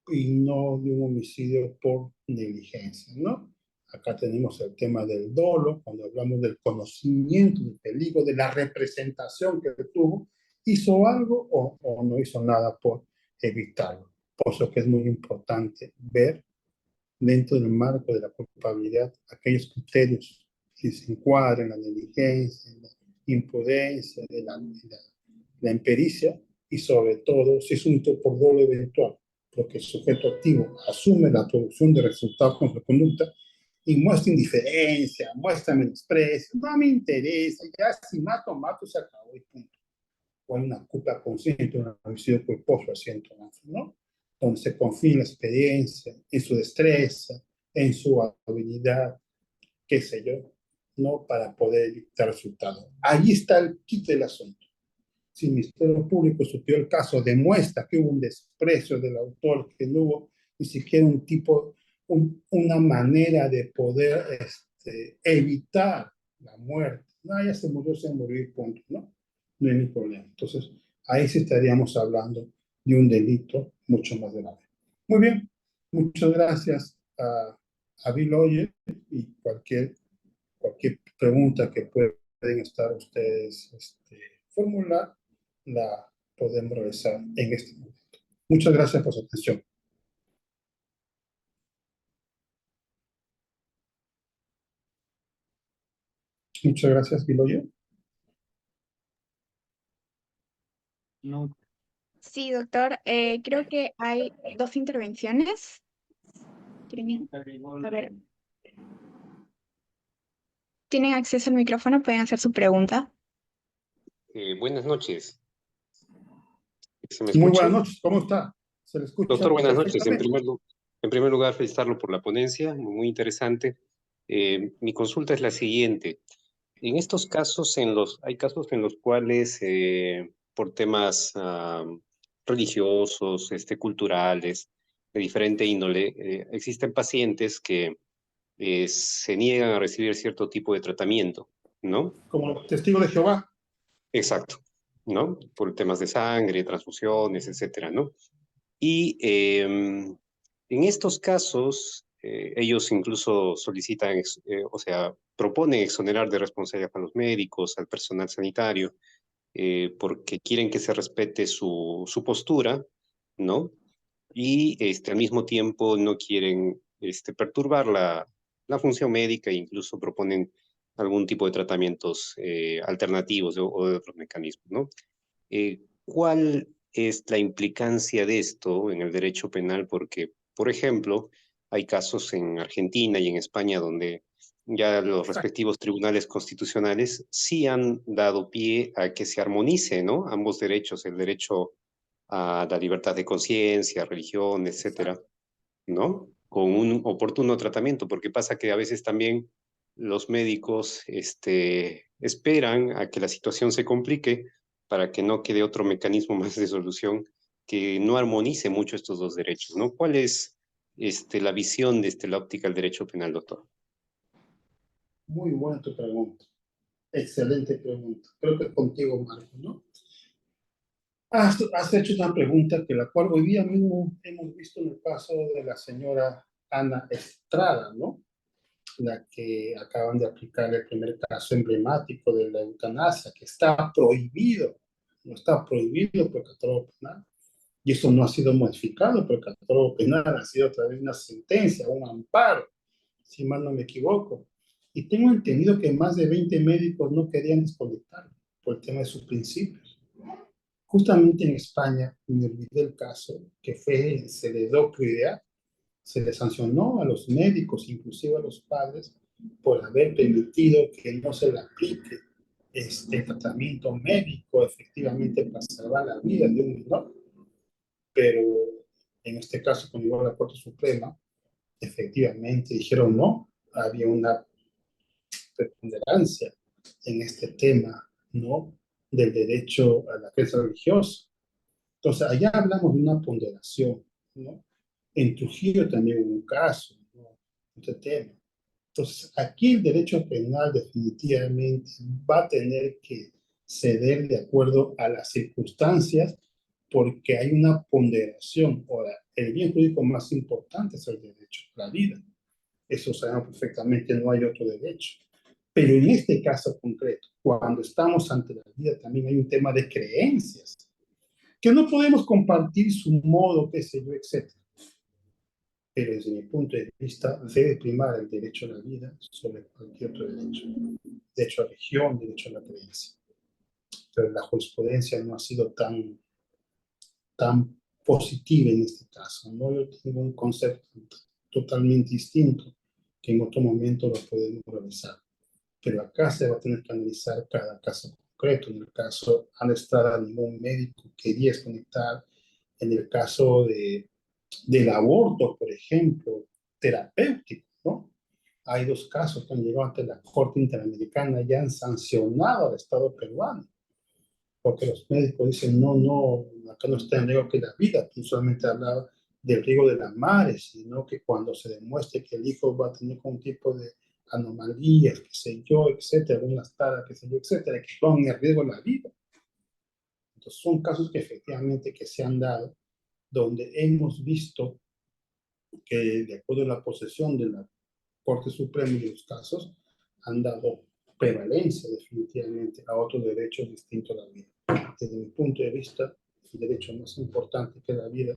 y no de un homicidio por negligencia, ¿no? Acá tenemos el tema del dolo, cuando hablamos del conocimiento del peligro, de la representación que tuvo, hizo algo o no hizo nada por evitarlo. Por eso que es muy importante ver dentro del marco de la culpabilidad aquellos criterios que se encuadran en la negligencia, en la imprudencia, en la impericia, y sobre todo si es un hito por dolo eventual, porque el sujeto activo asume la producción de resultados con su conducta y muestra indiferencia, muestra menosprecio, no me interesa, ya si mato, mato, se acabó y punto. O hay una culpa consciente, un homicidio culposo, así entonces, ¿no? Donde se confía en la experiencia, en su destreza, en su habilidad, qué sé yo, ¿no? Para poder dictar resultados. Ahí está el kit del asunto. Si el Ministerio Público estudió el caso, demuestra que hubo un desprecio del autor, que no hubo ni siquiera una manera de poder evitar la muerte. No, ya se murió y punto, ¿no? No hay ningún problema. Entonces, ahí sí estaríamos hablando de un delito mucho más grave. Muy bien, muchas gracias a Bill Oye, y cualquier pregunta que pueden estar ustedes formular, la podemos realizar en este momento. Muchas gracias por su atención. Muchas gracias, Biloyo. No. Sí, doctor. Creo que hay dos intervenciones. A ver. ¿Tienen acceso al micrófono? Pueden hacer su pregunta. Buenas noches. ¿Se me Muy escucha? buenas noches, ¿cómo está? Se le escucha Doctor, buenas noches. En perfectamente. primer lugar, felicitarlo por la ponencia, muy interesante. Mi consulta es la siguiente. En estos casos, hay casos en los cuales, por temas religiosos, culturales, de diferente índole, existen pacientes que se niegan a recibir cierto tipo de tratamiento, ¿no? Como testigo de Jehová. Exacto, ¿no? Por temas de sangre, transfusiones, etcétera, ¿no? Y en estos casos, ellos incluso solicitan, o sea, proponen exonerar de responsabilidad a los médicos, al personal sanitario, porque quieren que se respete su postura, ¿no? Y al mismo tiempo no quieren perturbar la función médica e incluso proponen algún tipo de tratamientos alternativos o de otros mecanismos, ¿no? ¿Cuál es la implicancia de esto en el derecho penal? Porque, por ejemplo, hay casos en Argentina y en España donde ya los respectivos tribunales constitucionales sí han dado pie a que se armonice, ¿no? Ambos derechos, el derecho a la libertad de conciencia, religión, etcétera, ¿no? Con un oportuno tratamiento, porque pasa que a veces también los médicos esperan a que la situación se complique para que no quede otro mecanismo más de solución que no armonice mucho estos dos derechos, ¿no? ¿Cuál es la visión de la óptica del derecho penal, doctor? Muy buena tu pregunta. Excelente pregunta. Creo que contigo, Marco, ¿no? Has hecho una pregunta que la cual hoy día mismo hemos visto en el caso de la señora Ana Estrada, ¿no? La que acaban de aplicar el primer caso emblemático de la eutanasia, que está prohibido, no está prohibido por el catálogo penal, y eso no ha sido modificado por el catálogo penal, ha sido a través de una sentencia, un amparo, si mal no me equivoco. Y tengo entendido que más de 20 médicos no querían desconectar por el tema de sus principios. Justamente en España, me olvidé el caso, que fue, se le dio prioridad, se le sancionó a los médicos, inclusive a los padres, por haber permitido que no se le aplique este tratamiento médico efectivamente para salvar la vida de un menor. Pero en este caso, cuando llegó a la Corte Suprema, efectivamente dijeron no, había una preponderancia en este tema, ¿no? Del derecho a la creencia religiosa. Entonces, allá hablamos de una ponderación, ¿no? En Trujillo también hubo un caso, ¿no? Este tema. Entonces, aquí el derecho penal definitivamente va a tener que ceder de acuerdo a las circunstancias porque hay una ponderación. Ahora, el bien jurídico más importante es el derecho a la vida. Eso sabemos perfectamente, no hay otro derecho. Pero en este caso concreto, cuando estamos ante la vida, también hay un tema de creencias, que no podemos compartir su modo, qué sé yo, etcétera. Pero desde mi punto de vista debe primar el derecho a la vida sobre cualquier otro derecho. Derecho a religión, derecho a la creencia. Pero la jurisprudencia no ha sido tan positiva en este caso, ¿no? Yo tengo un concepto totalmente distinto que en otro momento lo podemos revisar. Pero acá se va a tener que analizar cada caso concreto. En el caso Ana Estrada, ningún médico quería desconectar. En el caso del aborto, por ejemplo, terapéutico, ¿no? Hay dos casos que han llegado ante la Corte Interamericana y han sancionado al Estado peruano, porque los médicos dicen, no, no, acá no está en riesgo que la vida, tú solamente hablaba del riesgo de la madre, sino que cuando se demuestre que el hijo va a tener algún tipo de anomalías, qué sé yo, etcétera, algunas taras, qué sé yo, etcétera, que ponen en riesgo la vida. Entonces son casos que efectivamente que se han dado, donde hemos visto que de acuerdo a la posesión de la Corte Suprema y los casos, han dado prevalencia definitivamente a otros derechos distintos a la vida. Desde mi punto de vista, el derecho más importante que la vida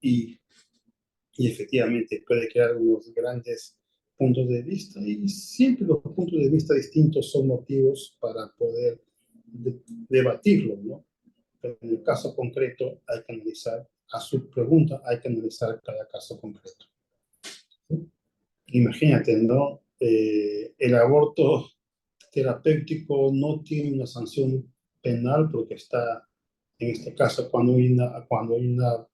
y, y efectivamente puede crear unos grandes puntos de vista y siempre los puntos de vista distintos son motivos para poder debatirlo, ¿no? Pero en el caso concreto hay que analizar, a su pregunta, hay que analizar cada caso concreto. ¿Sí? Imagínate, ¿no? El aborto terapéutico no tiene una sanción penal porque está, en este caso, cuando hay una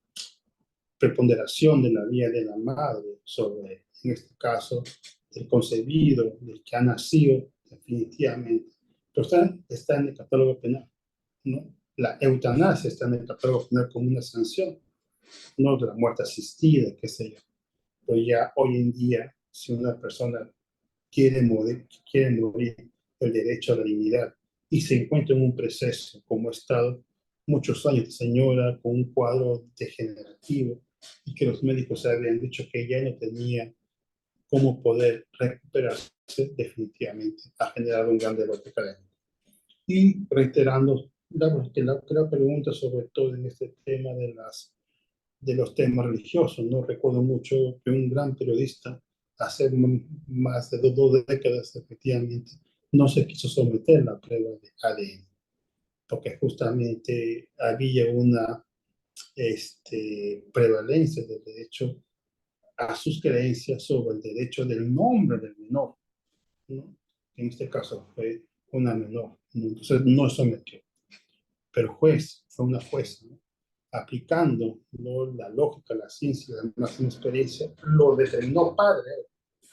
preponderación de la vida de la madre sobre, en este caso, el concebido, el que ha nacido, definitivamente. Pero está en el catálogo penal, ¿no? La eutanasia está en el catálogo penal como una sanción, no de la muerte asistida, qué sé yo. Pero ya hoy en día, si una persona quiere morir, el derecho a la dignidad y se encuentra en un proceso, como ha estado muchos años de señora con un cuadro degenerativo y que los médicos habían dicho que ya no tenía cómo poder recuperarse definitivamente, ha generado un gran debate académico. Y reiterando la pregunta sobre todo en este tema de los temas religiosos, ¿no? Recuerdo mucho que un gran periodista, hace más de dos décadas, efectivamente, no se quiso someter a la prueba de ADN, porque justamente había una prevalencia del derecho a sus creencias sobre el derecho del nombre del menor, ¿no? En este caso fue una menor, ¿no? Entonces no sometió, pero fue una jueza, ¿no? Aplicando, ¿no?, la lógica, la ciencia, la máxima experiencia, lo determinó padre,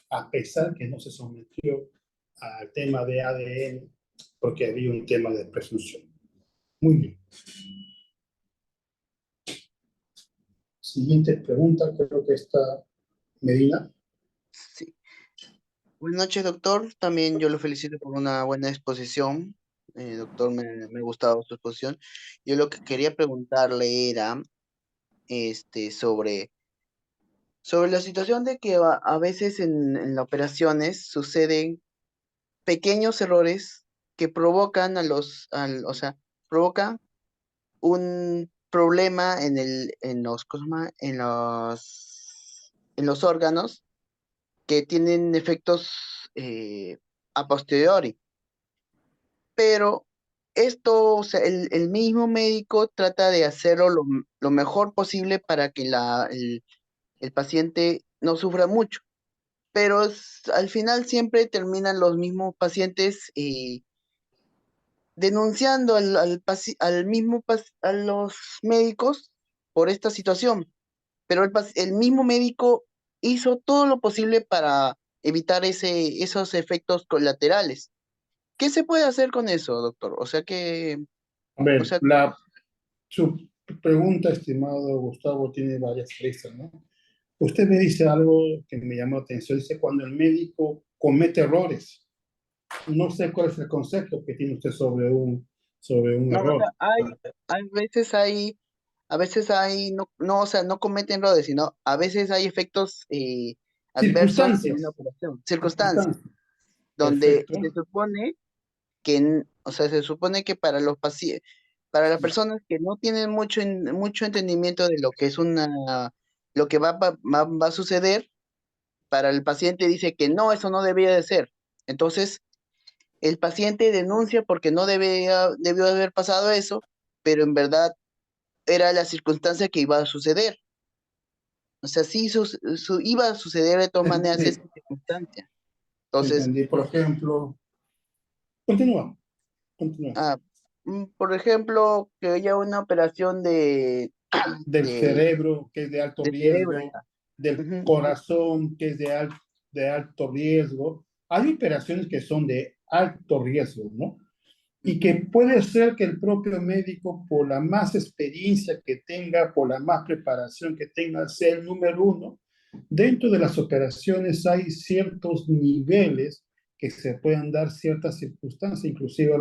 a pesar que no se sometió al tema de ADN, porque había un tema de presunción. Muy bien. Siguiente pregunta, creo que está Medina. Sí. Buenas noches, doctor. También yo lo felicito por una buena exposición. Doctor, me ha gustado su exposición. Yo lo que quería preguntarle era sobre la situación de que a veces en las operaciones suceden pequeños errores que provocan o sea, provocan un problema ¿cómo se llama? En los órganos que tienen efectos a posteriori. Pero esto, o sea, el mismo médico trata de hacerlo lo mejor posible para que el paciente no sufra mucho. Pero al final siempre terminan los mismos pacientes denunciando a los médicos por esta situación. Pero el mismo médico hizo todo lo posible para evitar esos efectos colaterales. ¿Qué se puede hacer con eso, doctor? A O ver, sea, su pregunta, estimado Gustavo, tiene varias aristas, ¿no? Usted me dice algo que me llamó la atención, dice cuando el médico comete errores. No sé cuál es el concepto que tiene usted sobre un no, o sea, error. a veces hay, no, o sea, no cometen errores, sino a veces hay efectos adversos en una Circunstancias, operación, circunstancias, circunstancias. donde Perfecto. se supone o sea, se supone que para los pacientes, para las personas que no tienen mucho entendimiento de lo que es lo que va a suceder, para el paciente dice que no, eso no debería de ser. Entonces, el paciente denuncia porque no debió haber pasado eso, pero en verdad era la circunstancia que iba a suceder. O sea, sí, iba a suceder de todas maneras Entendí, esa circunstancia. Entonces, entendí. Por ejemplo, continúa, continúa. ah, por ejemplo, que haya una operación Del de, cerebro, que es de alto de cerebro. riesgo, del Ujú. corazón, que es de alto riesgo. Hay operaciones que son de alto riesgo, ¿no? Y que puede ser que el propio médico, por la más experiencia que tenga, por la más preparación que tenga, sea el número uno. Dentro de las operaciones hay ciertos niveles que se puedan dar ciertas circunstancias, inclusive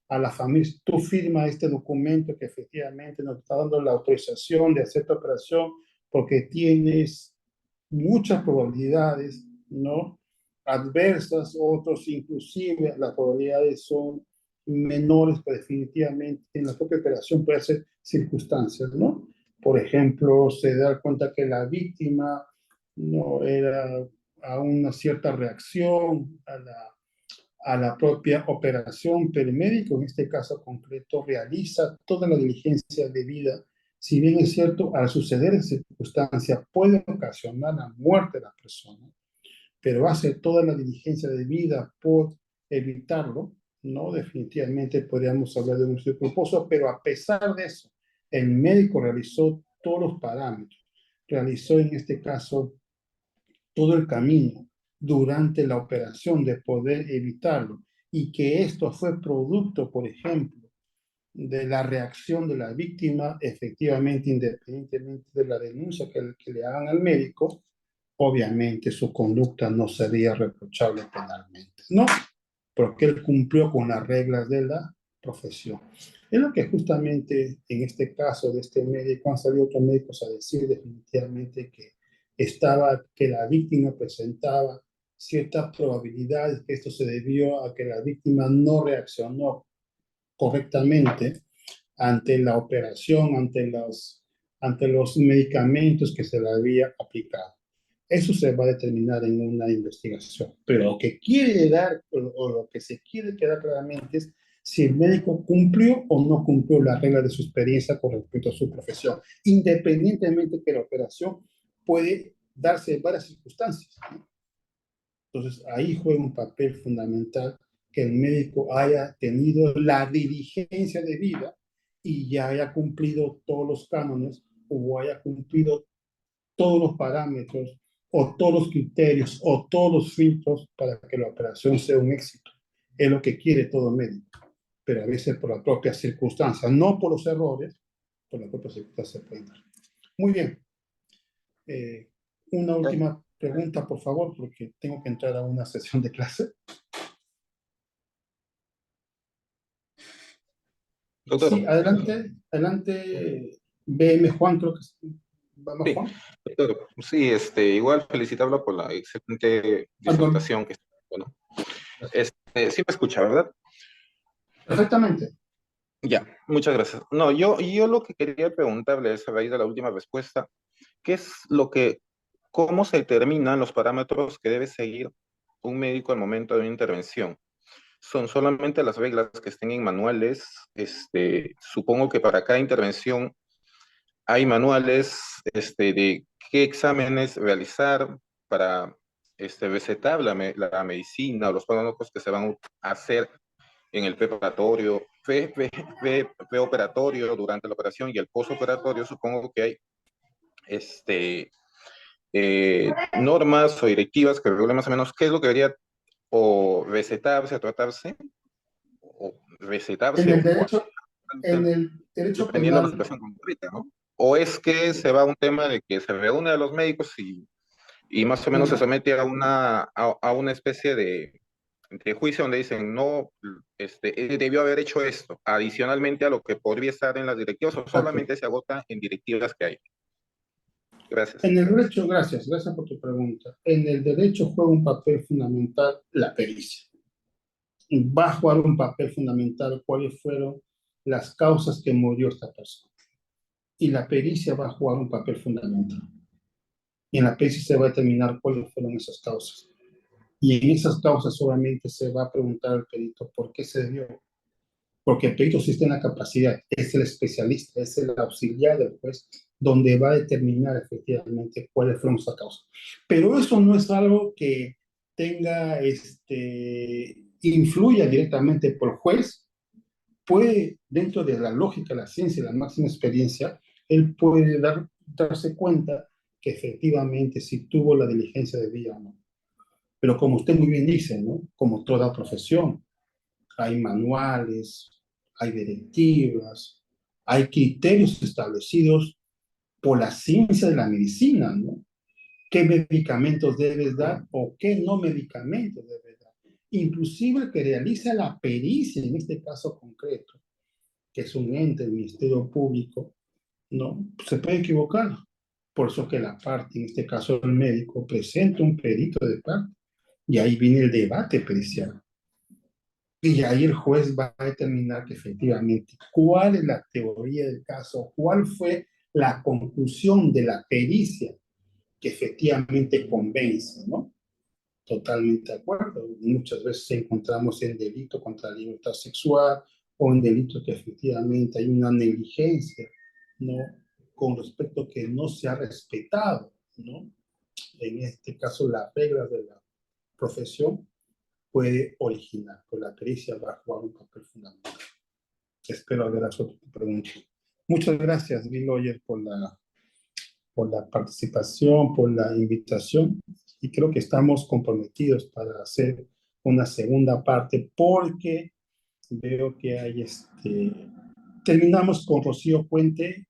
a la familia. Tú firmas este documento que efectivamente nos está dando la autorización de hacer esta operación porque tienes muchas probabilidades, ¿no? Adversas, otros inclusive las probabilidades son menores, pero definitivamente en la propia operación puede ser circunstancias, ¿no? Por ejemplo, se da cuenta que la víctima no era a una cierta reacción a la propia operación, pero el médico en este caso concreto realiza toda la diligencia debida. Si bien es cierto, al suceder esa circunstancia puede ocasionar la muerte de la persona, pero hace toda la diligencia debida por evitarlo, ¿no? Definitivamente podríamos hablar de un suicidio culposo, pero a pesar de eso, el médico realizó todos los parámetros, realizó en este caso todo el camino durante la operación de poder evitarlo y que esto fue producto, por ejemplo, de la reacción de la víctima, efectivamente, independientemente de la denuncia que le hagan al médico, obviamente su conducta no sería reprochable penalmente, ¿no? Porque él cumplió con las reglas de la profesión. Es lo que justamente en este caso de este médico han salido otros médicos a decir definitivamente que la víctima presentaba ciertas probabilidades, que esto se debió a que la víctima no reaccionó correctamente ante la operación, ante los medicamentos que se le había aplicado. Eso se va a determinar en una investigación. Pero lo que quiere dar, o lo que se quiere quedar claramente es si el médico cumplió o no cumplió la regla de su experiencia con respecto a su profesión, independientemente que la operación puede darse en varias circunstancias. Entonces, ahí juega un papel fundamental que el médico haya tenido la diligencia debida y ya haya cumplido todos los cánones o haya cumplido todos los parámetros o todos los criterios o todos los filtros para que la operación sea un éxito. Es lo que quiere todo médico, pero a veces por las propias circunstancias, no por los errores, por las propias circunstancias se pueden dar. Muy bien. Una última pregunta, por favor, porque tengo que entrar a una sesión de clase. Doctor. Sí, adelante, BM Juan, creo que vamos, Sí, Juan. doctor, sí, igual felicitarlo por la excelente presentación que está haciendo, ¿no? Sí me escucha, ¿verdad? Perfectamente. Ya, muchas gracias. No, yo lo que quería preguntarle es a raíz de la última respuesta, ¿qué es cómo se determinan los parámetros que debe seguir un médico al momento de una intervención? ¿Son solamente las reglas que estén en manuales? Supongo que para cada intervención hay manuales de qué exámenes realizar para recetar la medicina o los fármacos que se van a hacer en el preparatorio, preoperatorio, durante la operación y el postoperatorio. Supongo que hay normas o directivas que regulen más o menos qué es lo que debería o recetarse, tratarse, o recetarse, en el derecho dependiendo de la penal, situación concreta, ¿no? ¿O es que se va a un tema de que se reúne a los médicos y más o menos se somete a una especie de juicio donde dicen, no, debió haber hecho esto, adicionalmente a lo que podría estar en las directivas, o solamente se agota en directivas que hay? Gracias. En el derecho, gracias por tu pregunta. En el derecho juega un papel fundamental la pericia. Va a jugar un papel fundamental cuáles fueron las causas que murió esta persona. Y la pericia va a jugar un papel fundamental. Y en la pericia se va a determinar cuáles fueron esas causas. Y en esas causas solamente se va a preguntar al perito por qué se dio. Porque el perito sí está en la capacidad, es el especialista, es el auxiliar del juez, donde va a determinar efectivamente cuáles fueron esas causas. Pero eso no es algo que tenga, influya directamente por el juez. Puede, dentro de la lógica, la ciencia y la máxima experiencia, él puede darse cuenta que efectivamente si tuvo la diligencia de debida o no. Pero como usted muy bien dice, ¿no? Como toda profesión, hay manuales, hay directivas, hay criterios establecidos por la ciencia de la medicina, ¿no? ¿Qué medicamentos debes dar o qué no medicamentos debes dar? Inclusive el que realiza la pericia, en este caso concreto, que es un ente del Ministerio Público, ¿no? Se puede equivocar. Por eso que la parte, en este caso el médico, presenta un perito de parte y ahí viene el debate pericial. Y ahí el juez va a determinar que efectivamente cuál es la teoría del caso, cuál fue la conclusión de la pericia que efectivamente convence, ¿no? Totalmente de acuerdo. Muchas veces encontramos en delito contra la libertad sexual o en delitos que efectivamente hay una negligencia, ¿no? Con respecto a que no se ha respetado, ¿no? En este caso, las reglas de la profesión puede originar, pues la pericia va a jugar un papel fundamental. Espero haber resuelto tu pregunta. Muchas gracias, Bill Lawyer, por la participación, por la invitación, y creo que estamos comprometidos para hacer una segunda parte, porque veo que hay terminamos con Rocío Puente,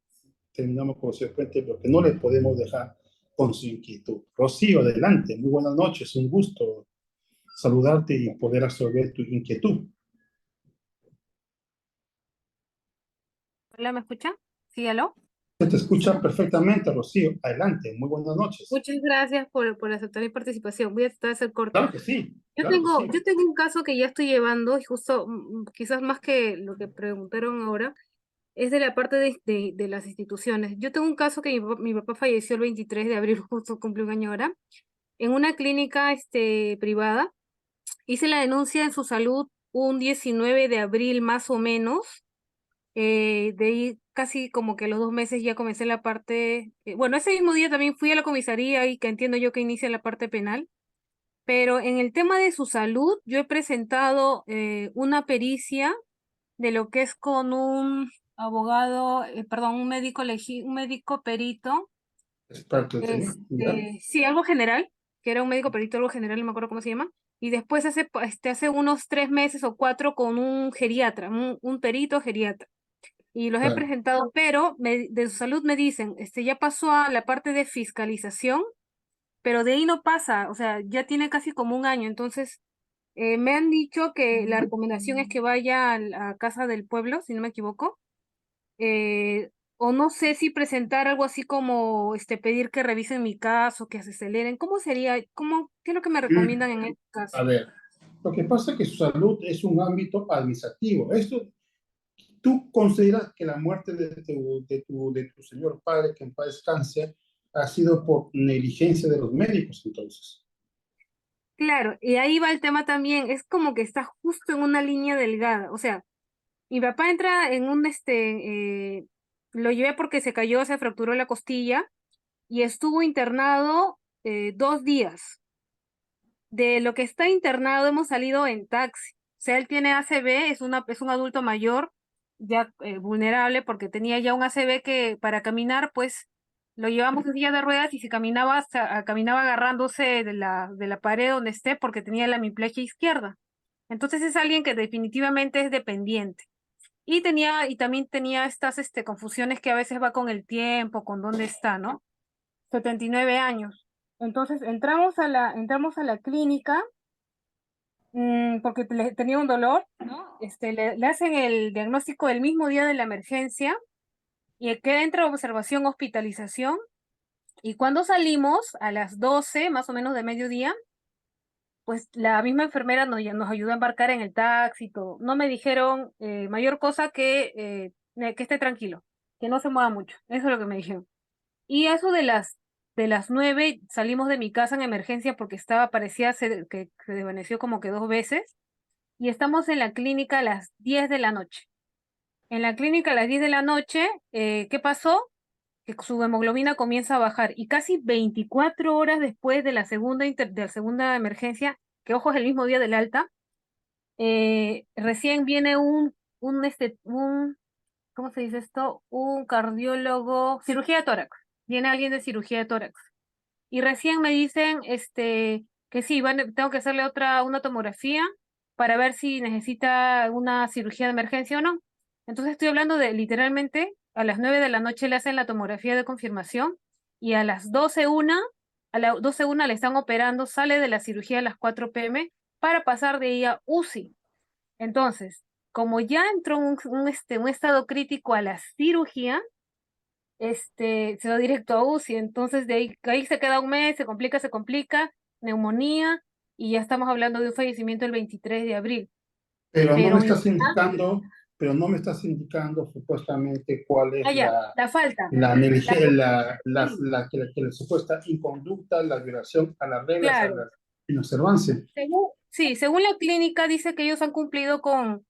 pero que no le podemos dejar con su inquietud. Rocío, adelante, muy buenas noches, un gusto saludarte y poder absorber tu inquietud. Hola, ¿me escucha? Sí, aló. Se te escucha perfectamente, Rocío. Adelante, muy buenas noches. Muchas gracias por aceptar mi participación. Voy a tratar de ser corta. Claro que sí, Yo claro que tengo, sí. yo tengo un caso que ya estoy llevando, y justo, quizás más que lo que preguntaron ahora, es de la parte de las instituciones. Yo tengo un caso que mi papá falleció el 23 de abril, justo cumple un año ahora, en una clínica privada. Hice la denuncia en su salud un 19 de abril más o menos. De ahí casi como que los 2 meses ya comencé la parte, bueno, ese mismo día también fui a la comisaría y que entiendo yo que inicia la parte penal, pero en el tema de su salud yo he presentado una pericia de lo que es con un abogado, perdón, un médico perito, Experto el señor, ¿ya? sí, algo general, que era un médico perito, algo general, no me acuerdo cómo se llama, y después hace unos 3 meses o 4 con un geriatra, un perito geriatra y los he Claro. presentado, pero de su salud me dicen, ya pasó a la parte de fiscalización, pero de ahí no pasa, o sea, ya tiene casi como un año, entonces me han dicho que la recomendación es que vaya a Casa del Pueblo, si no me equivoco, o no sé si presentar algo así como pedir que revisen mi caso, que se aceleren, ¿cómo sería? ¿Qué es lo que me recomiendan en este caso? A ver, lo que pasa es que su salud es un ámbito administrativo. Esto, ¿tú consideras que la muerte de tu señor padre, que en paz descanse, ha sido por negligencia de los médicos entonces? Claro, y ahí va el tema también, es como que está justo en una línea delgada, o sea, mi papá entra en lo llevé porque se cayó, se fracturó la costilla y estuvo internado 2 días. De lo que está internado hemos salido en taxi. O sea, él tiene ACV, es un adulto mayor, ya vulnerable porque tenía ya un ACV que para caminar, pues lo llevamos en silla de ruedas y si caminaba, caminaba agarrándose de la pared donde esté porque tenía la hemiplegia izquierda. Entonces es alguien que definitivamente es dependiente. Y también tenía estas confusiones que a veces va con el tiempo, con dónde está, ¿no? 79 años. Entonces entramos a la clínica porque tenía un dolor, ¿no? Le hacen el diagnóstico el mismo día de la emergencia y queda entre observación, hospitalización. Y cuando salimos a las 12, más o menos de mediodía, pues la misma enfermera nos ayudó a embarcar en el taxi y todo. No me dijeron mayor cosa que esté tranquilo, que no se mueva mucho. Eso es lo que me dijeron. Y eso de las 9 salimos de mi casa en emergencia porque parecía que se desvaneció como que 2 veces. Y estamos en la clínica a las 10 de la noche. En la clínica a las 10 de la noche, ¿qué pasó? Que su hemoglobina comienza a bajar y casi 24 horas después de la segunda emergencia, que ojo es el mismo día del alta, recién viene ¿cómo se dice esto? Un cardiólogo, cirugía de tórax. Viene alguien de cirugía de tórax. Y recién me dicen, que sí, tengo que hacerle una tomografía para ver si necesita una cirugía de emergencia o no. Entonces estoy hablando de literalmente a las 9 de la noche le hacen la tomografía de confirmación y a las 12:01 le están operando, sale de la cirugía a las 4 p.m. para pasar de ahí a UCI. Entonces, como ya entró un estado crítico a la cirugía, se va directo a UCI, entonces de ahí se queda un mes, se complica, neumonía, y ya estamos hablando de un fallecimiento el 23 de abril. Pero no me Pero estás indicando, pero no me estás indicando supuestamente cuál es ya, la falta, la supuesta inconducta, la violación a las reglas, a claro. la inobservancia. Según la clínica dice que ellos han cumplido con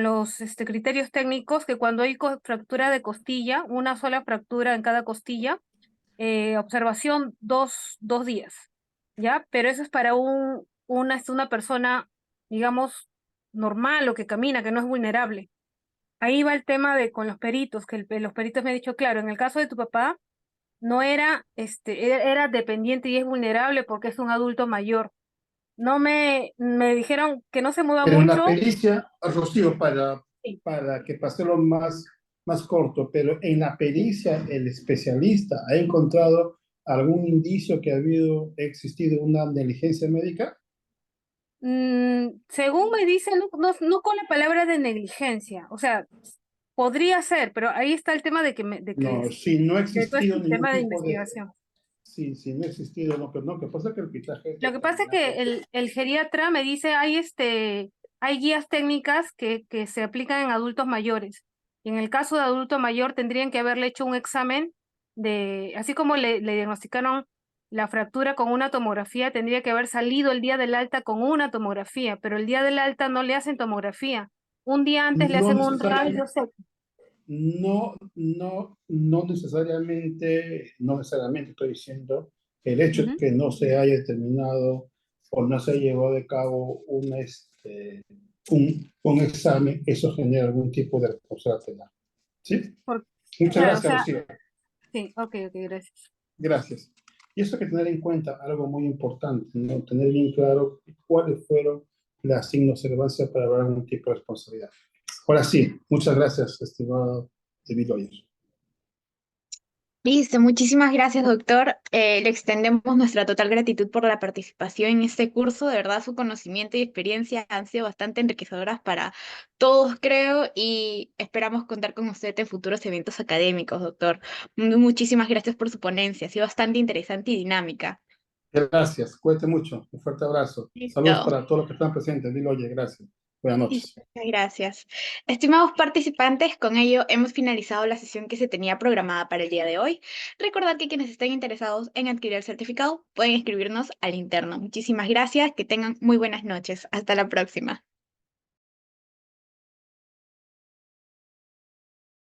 los criterios técnicos, que cuando hay fractura de costilla, una sola fractura en cada costilla, observación 2 días, ¿ya? Pero eso es para una persona, digamos, normal o que camina, que no es vulnerable. Ahí va el tema con los peritos, que los peritos me han dicho, claro, en el caso de tu papá, no era dependiente y es vulnerable porque es un adulto mayor. No me dijeron que no se mueva Pero en la mucho. pericia, Rocío, para, Sí. para que pase lo más corto, pero en la pericia el especialista ha encontrado algún indicio que existido una negligencia médica. Según me dicen, no con la palabra de negligencia, o sea, Podría ser, pero ahí está el tema de que, No, si no ha de todo existido este ningún tema de tipo de... investigación. Sí, sí, no ha existido, no, pero no, que pasa que el pistaje es Lo que pasa es determinado. que el geriatra me dice, hay guías técnicas que se aplican en adultos mayores. Y en el caso de adulto mayor tendrían que haberle hecho un examen así como le diagnosticaron la fractura con una tomografía, tendría que haber salido el día del alta con una tomografía, pero el día del alta no le hacen tomografía. Un día antes le No hacen un radio necesariamente, no necesariamente estoy diciendo el hecho de Ujú. que no se haya determinado o no se llevó de cabo un examen, eso genera algún tipo de responsabilidad penal. ¿Sí? Muchas Claro, o gracias, sea, Rocío. sí, ok, gracias. Gracias. Y eso hay que tener en cuenta algo muy importante, ¿no? Tener bien claro cuáles fueron las signos de relevancia para haber algún tipo de responsabilidad. Ahora sí, muchas gracias, estimado David Loyer. Listo, muchísimas gracias, doctor. Le extendemos nuestra total gratitud por la participación en este curso. De verdad, su conocimiento y experiencia han sido bastante enriquecedoras para todos, creo, y esperamos contar con usted en futuros eventos académicos, doctor. Muchísimas gracias por su ponencia. Ha sido bastante interesante y dinámica. Gracias, cuídate mucho. Un fuerte abrazo. Saludos Listo. para todos los que están presentes. David Loyer, gracias. Buenas Listo, noches. muchas gracias. Estimados participantes, con ello hemos finalizado la sesión que se tenía programada para el día de hoy. Recordad que quienes estén interesados en adquirir el certificado pueden escribirnos al interno. Muchísimas gracias, que tengan muy buenas noches. Hasta la próxima.